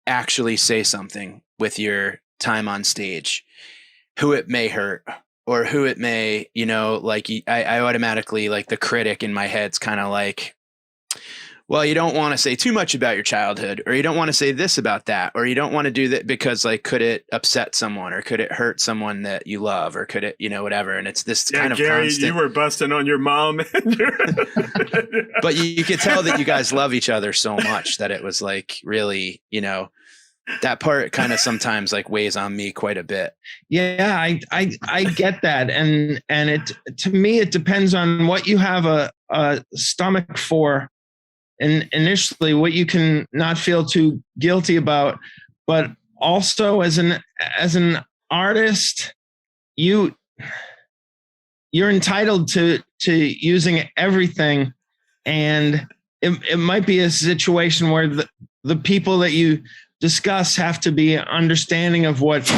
actually say something with your time on stage, who it may hurt or who it may, like I automatically, like, the critic in my head's kind of like, well, you don't want to say too much about your childhood, or you don't want to say this about that, or you don't want to do that because, like, could it upset someone, or could it hurt someone that you love, or could it, whatever. And it's this kind of Gary, constant. You were busting on your mom. But you could tell that you guys love each other so much that it was like really, that part kind of sometimes like weighs on me quite a bit. Yeah, I get that. And it, to me, it depends on what you have a stomach for. And initially what you can not feel too guilty about, but also as an artist, you're entitled to using everything. And it might be a situation where the people that you discuss have to be understanding of what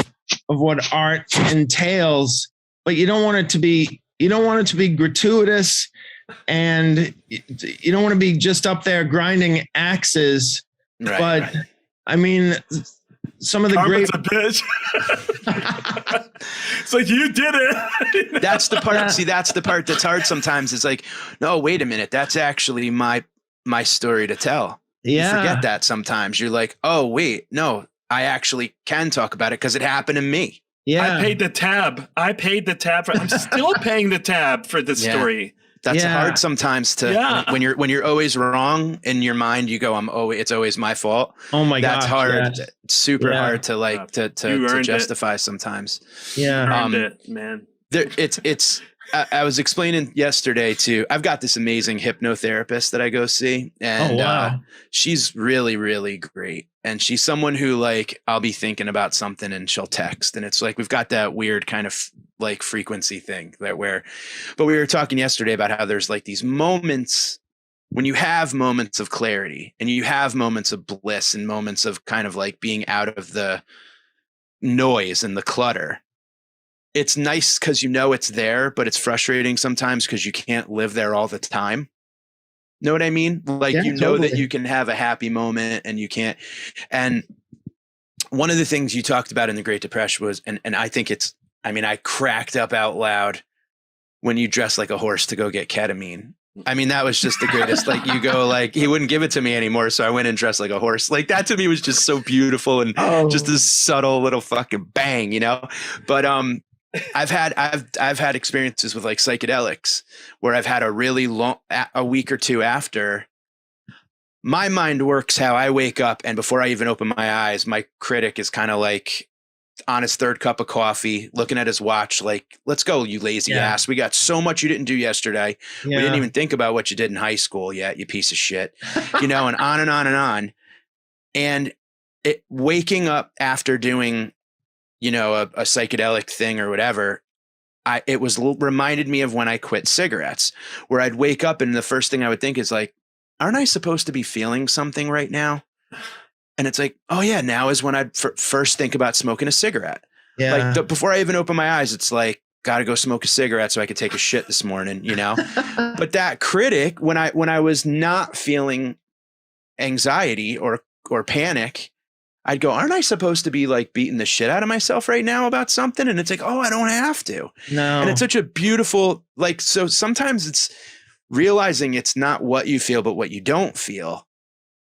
art entails, but you don't want it to be gratuitous, and you don't want to be just up there grinding axes. Right, but right. I mean, some of the Carmen's a bitch. It's like, you did it. That's the part. See, that's the part that's hard sometimes. It's like, no, wait a minute. That's actually my my story to tell. Yeah. You forget that sometimes. You're like, oh, wait, no, I actually can talk about it because it happened to me. Yeah. I paid the tab. I'm still paying the tab for the story. That's hard sometimes to when you're always wrong in your mind. You go, it's always my fault. Oh my god, that's hard. Yes. It's super hard to like to justify sometimes. Yeah, earned it, man. It's. I was explaining yesterday too. I've got this amazing hypnotherapist that I go see, and she's really, really great. And she's someone who like I'll be thinking about something and she'll text, and it's like we've got that weird kind of like frequency thing but we were talking yesterday about how there's like these moments when you have moments of clarity and you have moments of bliss and moments of kind of like being out of the noise and the clutter. It's nice because you know it's there, but it's frustrating sometimes because you can't live there all the time. Know what I mean? Like, you know that you can have a happy moment and you can't. And one of the things you talked about in the Great Depression was, and I think I cracked up out loud when you dress like a horse to go get ketamine. I mean, that was just the greatest. Like, you go like, he wouldn't give it to me anymore, so I went and dressed like a horse. Like, that to me was just so beautiful and just this subtle little fucking bang, you know? But I've had experiences with like psychedelics where I've had a really long, a week or two after. My mind works how I wake up, and before I even open my eyes, my critic is kind of like on his third cup of coffee, looking at his watch, like, let's go, you lazy ass. We got so much you didn't do yesterday. We didn't even think about what you did in high school yet, you piece of shit, you know, and on and on and on. And waking up after doing, you know, a psychedelic thing or whatever, it reminded me of when I quit cigarettes, where I'd wake up and the first thing I would think is like, aren't I supposed to be feeling something right now? And it's like, oh yeah, now is when I'd first think about smoking a cigarette. Yeah. Like before I even open my eyes, it's like, got to go smoke a cigarette so I could take a shit this morning, you know? But that critic, when I was not feeling anxiety or panic, I'd go, aren't I supposed to be like beating the shit out of myself right now about something? And it's like, oh, I don't have to. No. And it's such a beautiful, like, so sometimes it's realizing it's not what you feel, but what you don't feel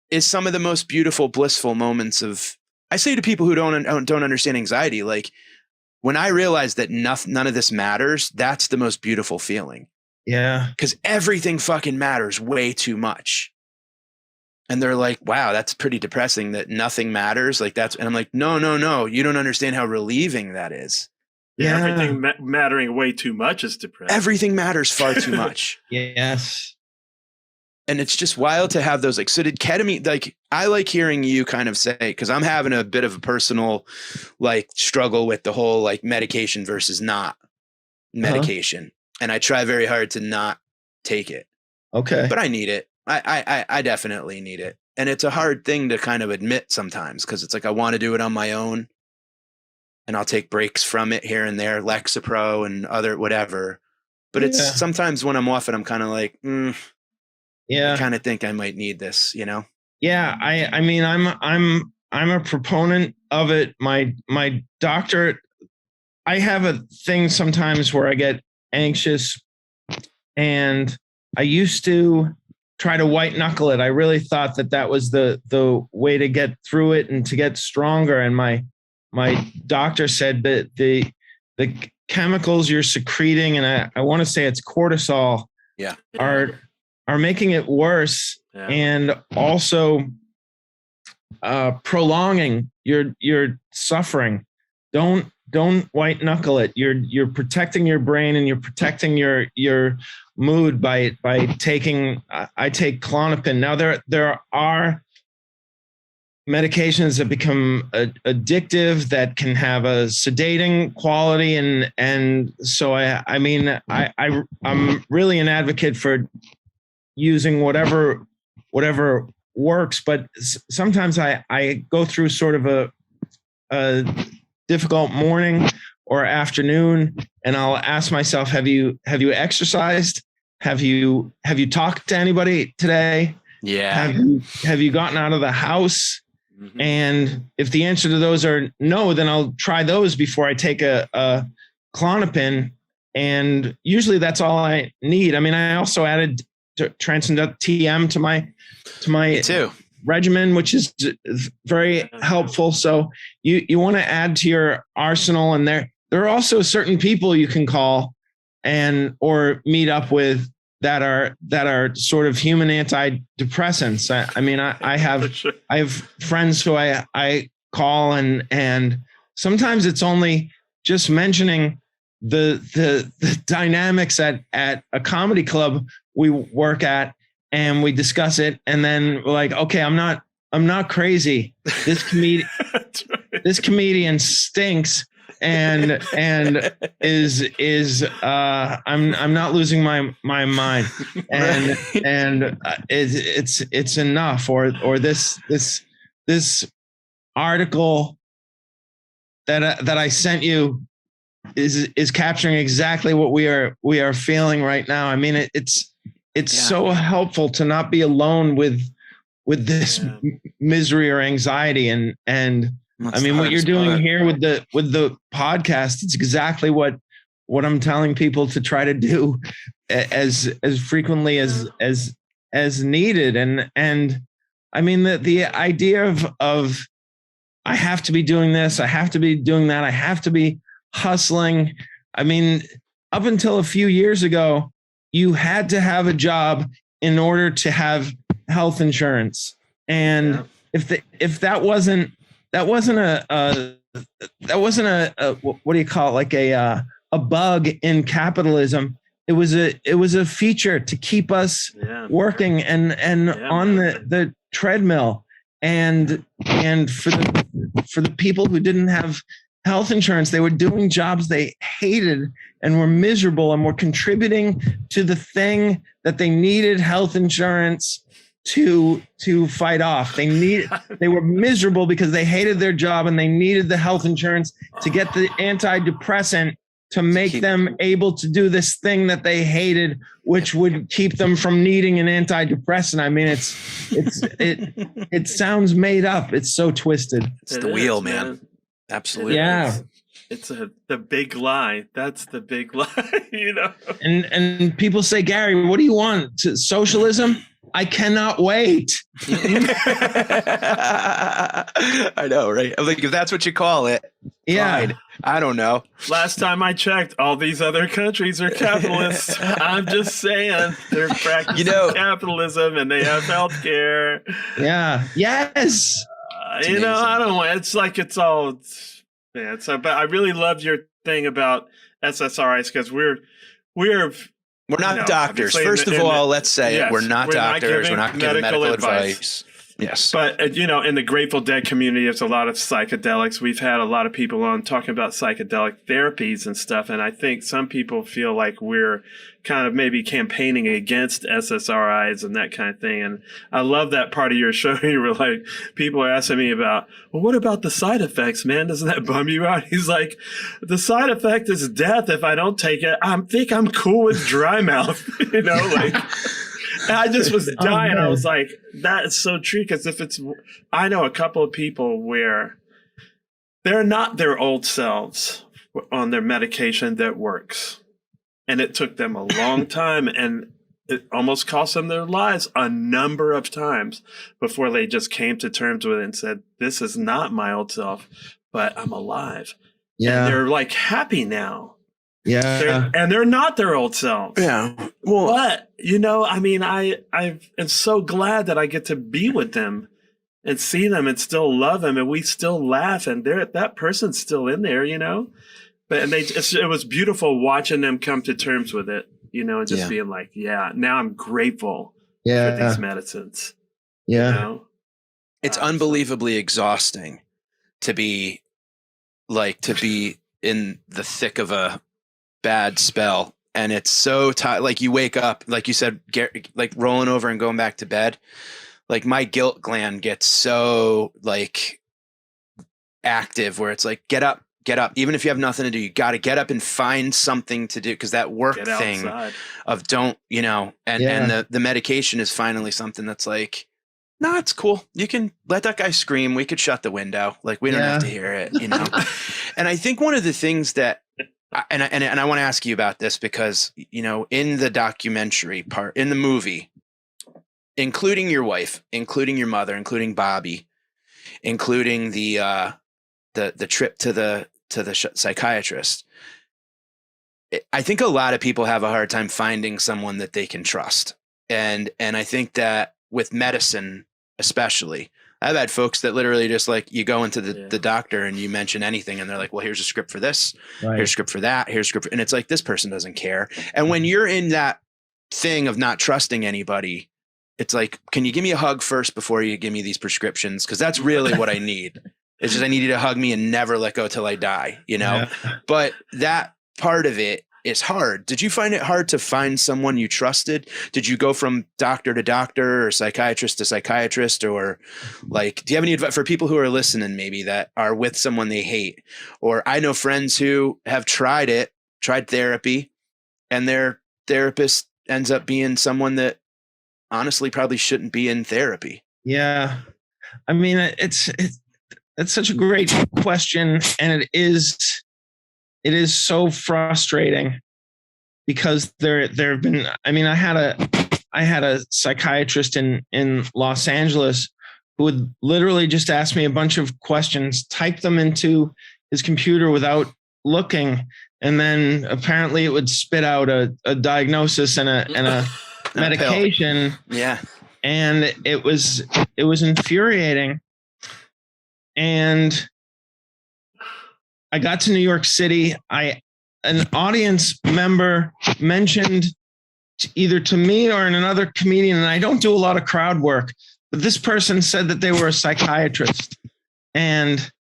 is some of the most beautiful, blissful moments of, I say to people who don't understand anxiety, like, when I realized that none of this matters, that's the most beautiful feeling. Yeah. Because everything fucking matters way too much. And they're like, wow, that's pretty depressing that nothing matters. Like and I'm like, no. You don't understand how relieving that is. Yeah. Everything mattering way too much is depressing. Everything matters far too much. Yes. And it's just wild to have those, like, so did ketamine, like, I like hearing you kind of say, because I'm having a bit of a personal, like, struggle with the whole, like, medication versus not medication. And I try very hard to not take it. Okay. But I need it. I definitely need it. And it's a hard thing to kind of admit sometimes, because it's like, I want to do it on my own. And I'll take breaks from it here and there, Lexapro and other whatever. But it's sometimes when I'm off it, I'm kind of like, I kind of think I might need this, you know? Yeah. I mean, I'm a proponent of it. My doctor, I have a thing sometimes where I get anxious, and I used to try to white knuckle it. I really thought that was the way to get through it and to get stronger. And my doctor said that the chemicals you're secreting, and I want to say it's cortisol, are making it worse, and also prolonging your suffering. Don't white knuckle it. You're protecting your brain, and you're protecting your mood by taking. I take Klonopin. Now there are medications that become addictive that can have a sedating quality, and so I'm really an advocate for using whatever works, but sometimes I go through sort of a difficult morning or afternoon, and I'll ask myself, have you exercised? Have you talked to anybody today? Yeah. Have you gotten out of the house? Mm-hmm. And if the answer to those are no, then I'll try those before I take a Klonopin. And usually that's all I need. I mean, I also added Transcendental TM to my Me too. regimen, which is very helpful. So you want to add to your arsenal, and there are also certain people you can call or meet up with that are sort of human antidepressants. I mean, I have friends who I call, and sometimes it's only just mentioning the dynamics at a comedy club we work at, and we discuss it, and then we're like, okay, I'm not crazy. This comedian stinks, and is I'm not losing my mind, and it's enough, or this article that I sent you is capturing exactly what we are feeling right now. I mean, it's so helpful to not be alone with this misery or anxiety, and I mean, what you're doing here with the podcast, it's exactly what I'm telling people to try to do as frequently as needed. And I mean, the idea of I have to be doing this, I have to be doing that, I have to be hustling. I mean, up until a few years ago, you had to have a job in order to have health insurance. And if that wasn't a what do you call it, like a bug in capitalism, it was a feature to keep us working and on the treadmill, and for the people who didn't have health insurance, they were doing jobs they hated and were miserable, and were contributing to the thing that they needed health insurance to fight off. They were miserable because they hated their job, and they needed the health insurance to get the antidepressant to make them able to do this thing that they hated, which would keep them from needing an antidepressant. I mean, it sounds made up. It's so twisted. It's the wheel, man. Absolutely. Yeah. It's the big lie. That's the big lie, you know. And people say, Gary, what do you want? Socialism? I cannot wait. I know, right? I'm like, if that's what you call it, fine. I don't know. Last time I checked, all these other countries are capitalists. I'm just saying, they're practicing capitalism, and they have healthcare. Yeah. Yes. I don't want. It's like it's all. Yeah. So, but I really loved your thing about SSRIs, because we're not doctors. First of all, let's say we're not doctors. We're not giving medical advice. Yes. But, in the Grateful Dead community, there's a lot of psychedelics. We've had a lot of people on talking about psychedelic therapies and stuff. And I think some people feel like we're kind of maybe campaigning against SSRIs and that kind of thing. And I love that part of your show. You were like, people are asking me about, well, what about the side effects, man? Doesn't that bum you out? He's like, the side effect is death if I don't take it. I think I'm cool with dry mouth, like. And I just was dying. I was like, that is so true. Because I know a couple of people where they're not their old selves on their medication that works. And it took them a long time, and it almost cost them their lives a number of times before they just came to terms with it and said, this is not my old self, but I'm alive. Yeah. And they're like happy now. Yeah. And they're not their old selves. Yeah. Well, but, I mean, I am so glad that I get to be with them and see them and still love them, and we still laugh, and that person's still in there, But it was beautiful watching them come to terms with it, and just being like, now I'm grateful for these medicines. Yeah. It's unbelievably exhausting to be in the thick of a bad spell, and it's so tired. Like, you wake up, like you said, like rolling over and going back to bed. Like, my guilt gland gets so active, where it's like, get up. Even if you have nothing to do, you got to get up and find something to do, because that work thing of don't, and the medication is finally something that's like, no, it's cool. You can let that guy scream. We could shut the window. Like, we don't have to hear it, And I think one of the things that I want to ask you about this because, you know, in the documentary part, in the movie, including your wife, including your mother, including Bobby, including the trip to the psychiatrist, I think a lot of people have a hard time finding someone that they can trust. And I think that with medicine, especially, I've had folks that literally just like, you go into the doctor and you mention anything and they're like, well, here's a script for this, here's a script for that, here's a script. And it's like, this person doesn't care. And when you're in that thing of not trusting anybody, it's like, can you give me a hug first before you give me these prescriptions? Because that's really what I need. It's just, I need you to hug me and never let go till I die, you know? Yeah. But that part of it is hard. Did you find it hard to find someone you trusted? Did you go from doctor to doctor or psychiatrist to psychiatrist? Or like, do you have any advice for people who are listening, maybe that are with someone they hate? Or I know friends who have tried therapy, and their therapist ends up being someone that honestly probably shouldn't be in therapy. Yeah. I mean, it's such a great question. And it is so frustrating because there have been, I mean, I had a psychiatrist in Los Angeles who would literally just ask me a bunch of questions, type them into his computer without looking. And then apparently it would spit out a diagnosis and a medication. Yeah. And it was infuriating. And I got to New York City. An audience member mentioned either to me or in another comedian, and I don't do a lot of crowd work, but this person said that they were a psychiatrist. And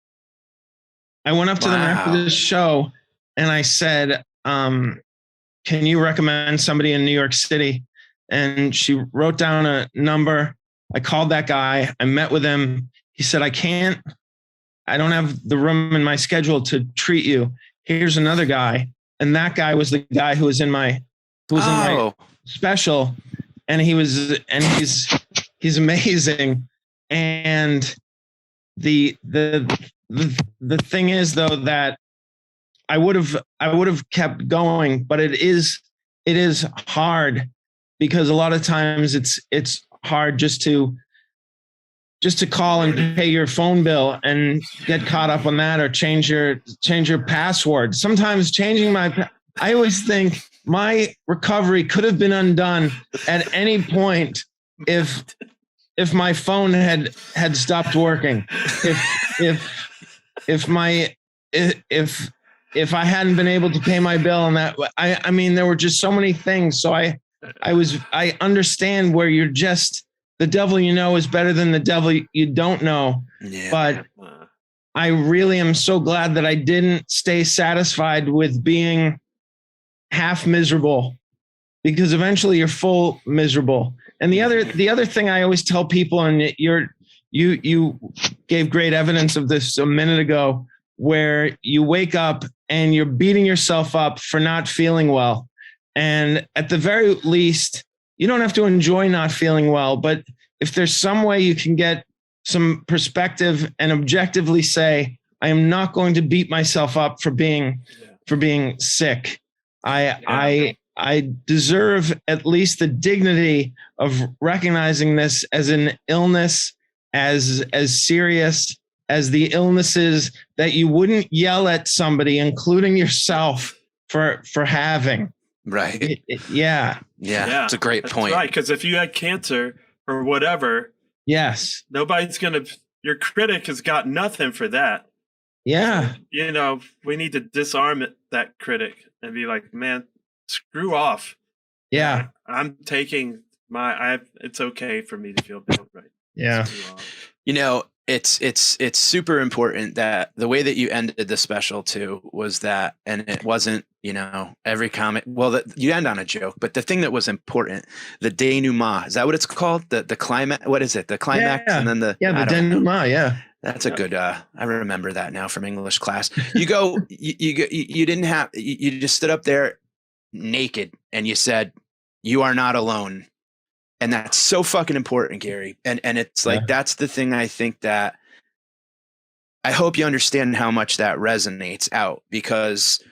I went up to them after the show and I said, can you recommend somebody in New York City? And she wrote down a number. I called that guy. I met with him. He said, I don't have the room in my schedule to treat you. Here's another guy. And that guy was the guy who was in my special. And he's amazing. And the thing is though, that I would have kept going, but it is hard because a lot of times it's hard just to call and pay your phone bill and get caught up on that, or change your password. Sometimes changing I always think my recovery could have been undone at any point if my phone had stopped working. If I hadn't been able to pay my bill, and that, I mean, there were just so many things. So I understand where you're just, the devil you know is better than the devil you don't know. Yeah. But I really am so glad that I didn't stay satisfied with being half miserable, because eventually you're full miserable. And the other thing I always tell people, and you gave great evidence of this a minute ago, where you wake up and you're beating yourself up for not feeling well. And at the very least, you don't have to enjoy not feeling well, but if there's some way you can get some perspective and objectively say, I am not going to beat myself up for being sick. I deserve at least the dignity of recognizing this as an illness, as serious as the illnesses that you wouldn't yell at somebody, including yourself, for having. Right. Yeah. It's a great point. Right. Because if you had cancer or whatever, yes, your critic has got nothing for that. Yeah. So, we need to disarm that critic and be like, man, screw off. Yeah. I'm taking it's okay for me to feel bad. Right. Yeah. It's super important that the way that you ended the special too was that, and it wasn't, every comic, you end on a joke, but the thing that was important, the denouement, is that what it's called? The climax, what is it? The climax, yeah. And then the denouement, yeah. That's a good, I remember that now from English class. You go, you didn't have, you just stood up there naked and you said, you are not alone. And that's so fucking important, Gary. And it's like, that's the thing I think that I hope you understand how much that resonates out, because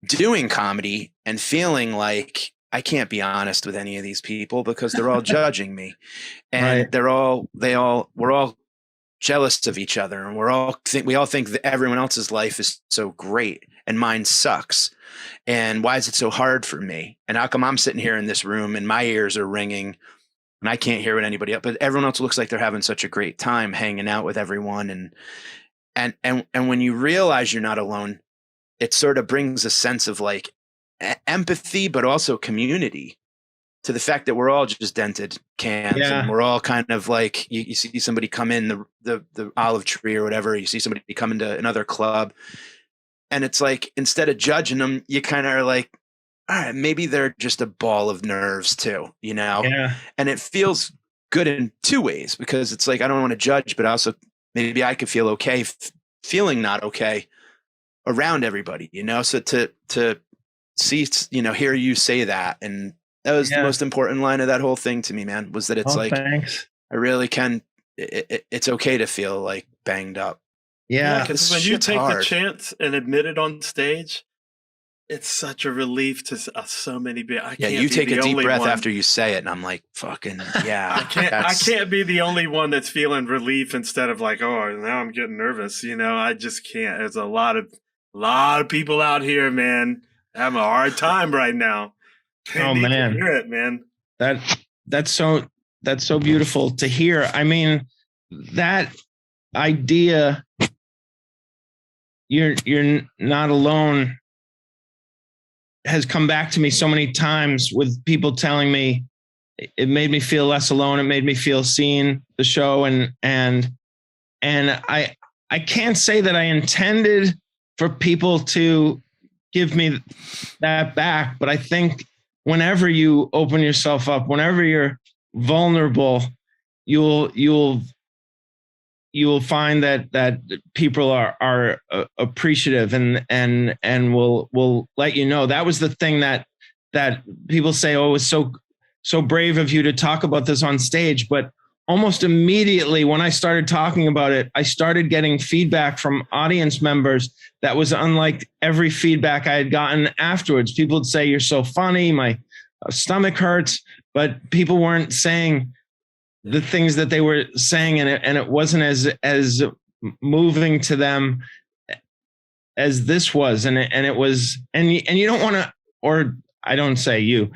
doing comedy and feeling like I can't be honest with any of these people because they're all judging me, and Right. we're all jealous of each other, and we all think that everyone else's life is so great and mine sucks. And why is it so hard for me? And how come I'm sitting here in this room and my ears are ringing and I can't hear what anybody else, but everyone else looks like they're having such a great time hanging out with everyone. And when you realize you're not alone, it sort of brings a sense of like empathy, but also community to the fact that we're all just dented cans, Yeah. and we're all kind of like, you see somebody come in the olive tree or whatever, you see somebody come into another club, and it's like, instead of judging them, you kind of are like, all right, maybe they're just a ball of nerves too, you know? Yeah. And it feels good in two ways, because it's like, I don't want to judge, but also maybe I could feel okay feeling not okay around everybody, you know? So to see, you know, hear you say that, and that was the most important line of that whole thing to me, man, was that it's like, Thanks. I really can, it's okay to feel like banged up. Yeah. because This when you shit's take hard. the chance and admit it on stage, it's such a relief to so many people. Yeah, you take a deep breath after you say it, and I'm like, fucking, yeah. I can't be the only one that's feeling relief instead of like, oh, now I'm getting nervous. You know, I just can't. There's a lot of people out here, man, having a hard time right now. They Oh, need to man. hear it, man. That's so beautiful to hear. I mean, that idea, you're not alone, has come back to me so many times with people telling me it made me feel less alone. It made me feel seen, the show. And I can't say that I intended for people to give me that back, but I think whenever you open yourself up, whenever you're vulnerable, you'll find that people are appreciative and will let you know. That was the thing that people say, oh, it was so brave of you to talk about this on stage. But almost immediately when I started talking about it, I started getting feedback from audience members that was unlike every feedback I had gotten afterwards. People would say, you're so funny, my stomach hurts, but people weren't saying the things that they were saying, and it wasn't as moving to them as this was. And it was, and you don't want to, or I don't say you,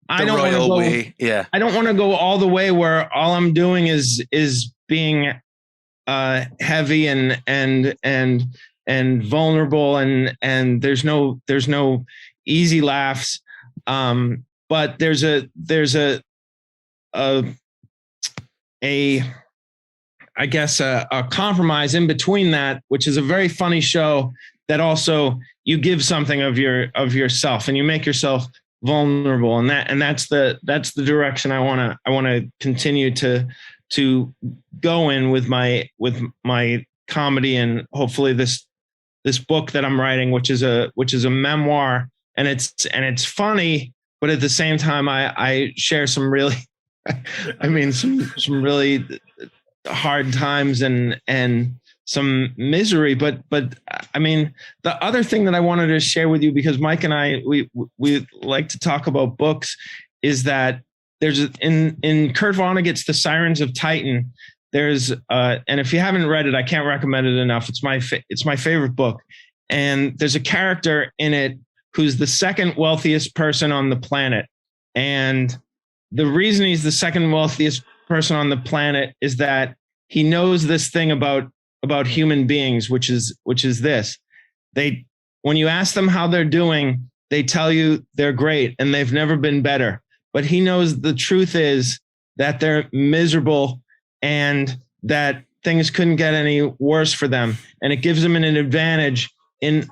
I don't want to go. Yeah. I don't want to go all the way where all I'm doing is being heavy and vulnerable, and there's no easy laughs. But there's a I guess a compromise in between that, which is a very funny show that also you give something of yourself and you make yourself vulnerable, and that's the direction I want to continue to go in with my comedy, and hopefully this book that I'm writing, which is a memoir, and it's funny, but at the same time I share some really I mean some really hard times and some misery, but I mean, the other thing that I wanted to share with you, because Mike and I we like to talk about books, is that there's in Kurt Vonnegut's The Sirens of Titan, there's and if you haven't read it, I can't recommend it enough. It's my favorite book, and there's a character in it who's the second wealthiest person on the planet, and the reason he's the second wealthiest person on the planet is that he knows this thing about human beings, which is this: when you ask them how they're doing, they tell you they're great and they've never been better. But he knows the truth is that they're miserable and that things couldn't get any worse for them. And it gives them an advantage in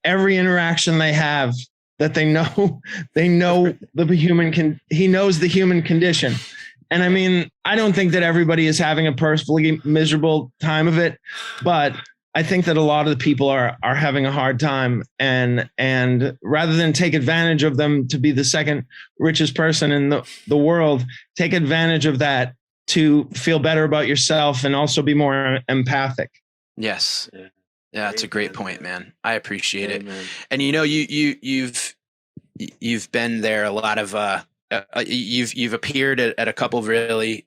every interaction they have, that he knows the human condition. And I mean, I don't think that everybody is having a perfectly miserable time of it, but I think that a lot of the people are having a hard time, and rather than take advantage of them to be the second richest person in the world, take advantage of that to feel better about yourself and also be more empathic. Yes. Yeah, it's a great point, man. I appreciate it. Amen. And you've been there a lot of you've appeared at a couple of really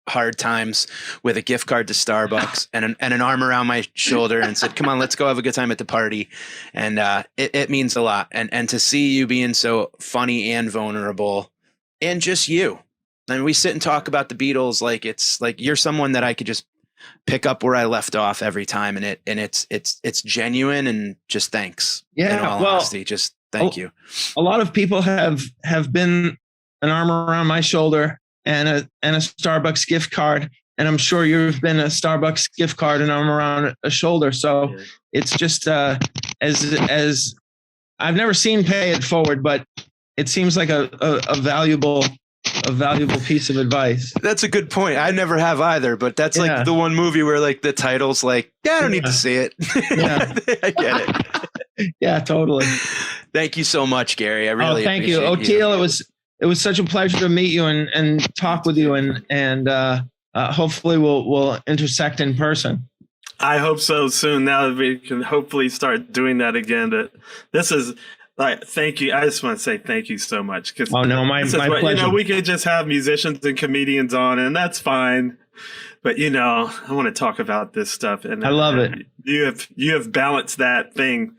hard times with a gift card to Starbucks and an arm around my shoulder and said, "Come on, let's go have a good time at the party." And it means a lot. And to see you being so funny and vulnerable and just you. I mean, we sit and talk about the Beatles like it's like you're someone that I could just pick up where I left off every time, and it's genuine, and just thanks. Yeah, in all honesty, just thank you. A lot of people have been an arm around my shoulder and a Starbucks gift card, and I'm sure you've been a Starbucks gift card and arm around a shoulder. So it's just as I've never seen Pay It Forward, but it seems like a valuable piece of advice. That's a good point. I never have either, but that's like the one movie where like the title's like, I don't need to see it. Yeah. I get it. Yeah, totally. Thank you so much, Gary. I really thank you, appreciate Oteil. It was such a pleasure to meet you and talk with you, and hopefully we'll intersect in person. I hope so soon. Now that we can hopefully start doing that again. But this is like, thank you. I just want to say thank you so much. Because my pleasure. We could just have musicians and comedians on, and that's fine. But I want to talk about this stuff, and I love it. You have balanced that thing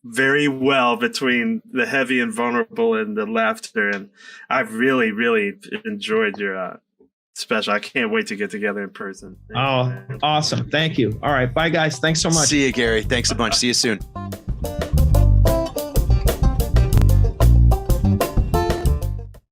very well between the heavy and vulnerable and the laughter, and I've really, really enjoyed your special. I can't wait to get together in person. Awesome. Thank you. All right. Bye, guys. Thanks so much. See you, Gary. Thanks a bunch. See you soon.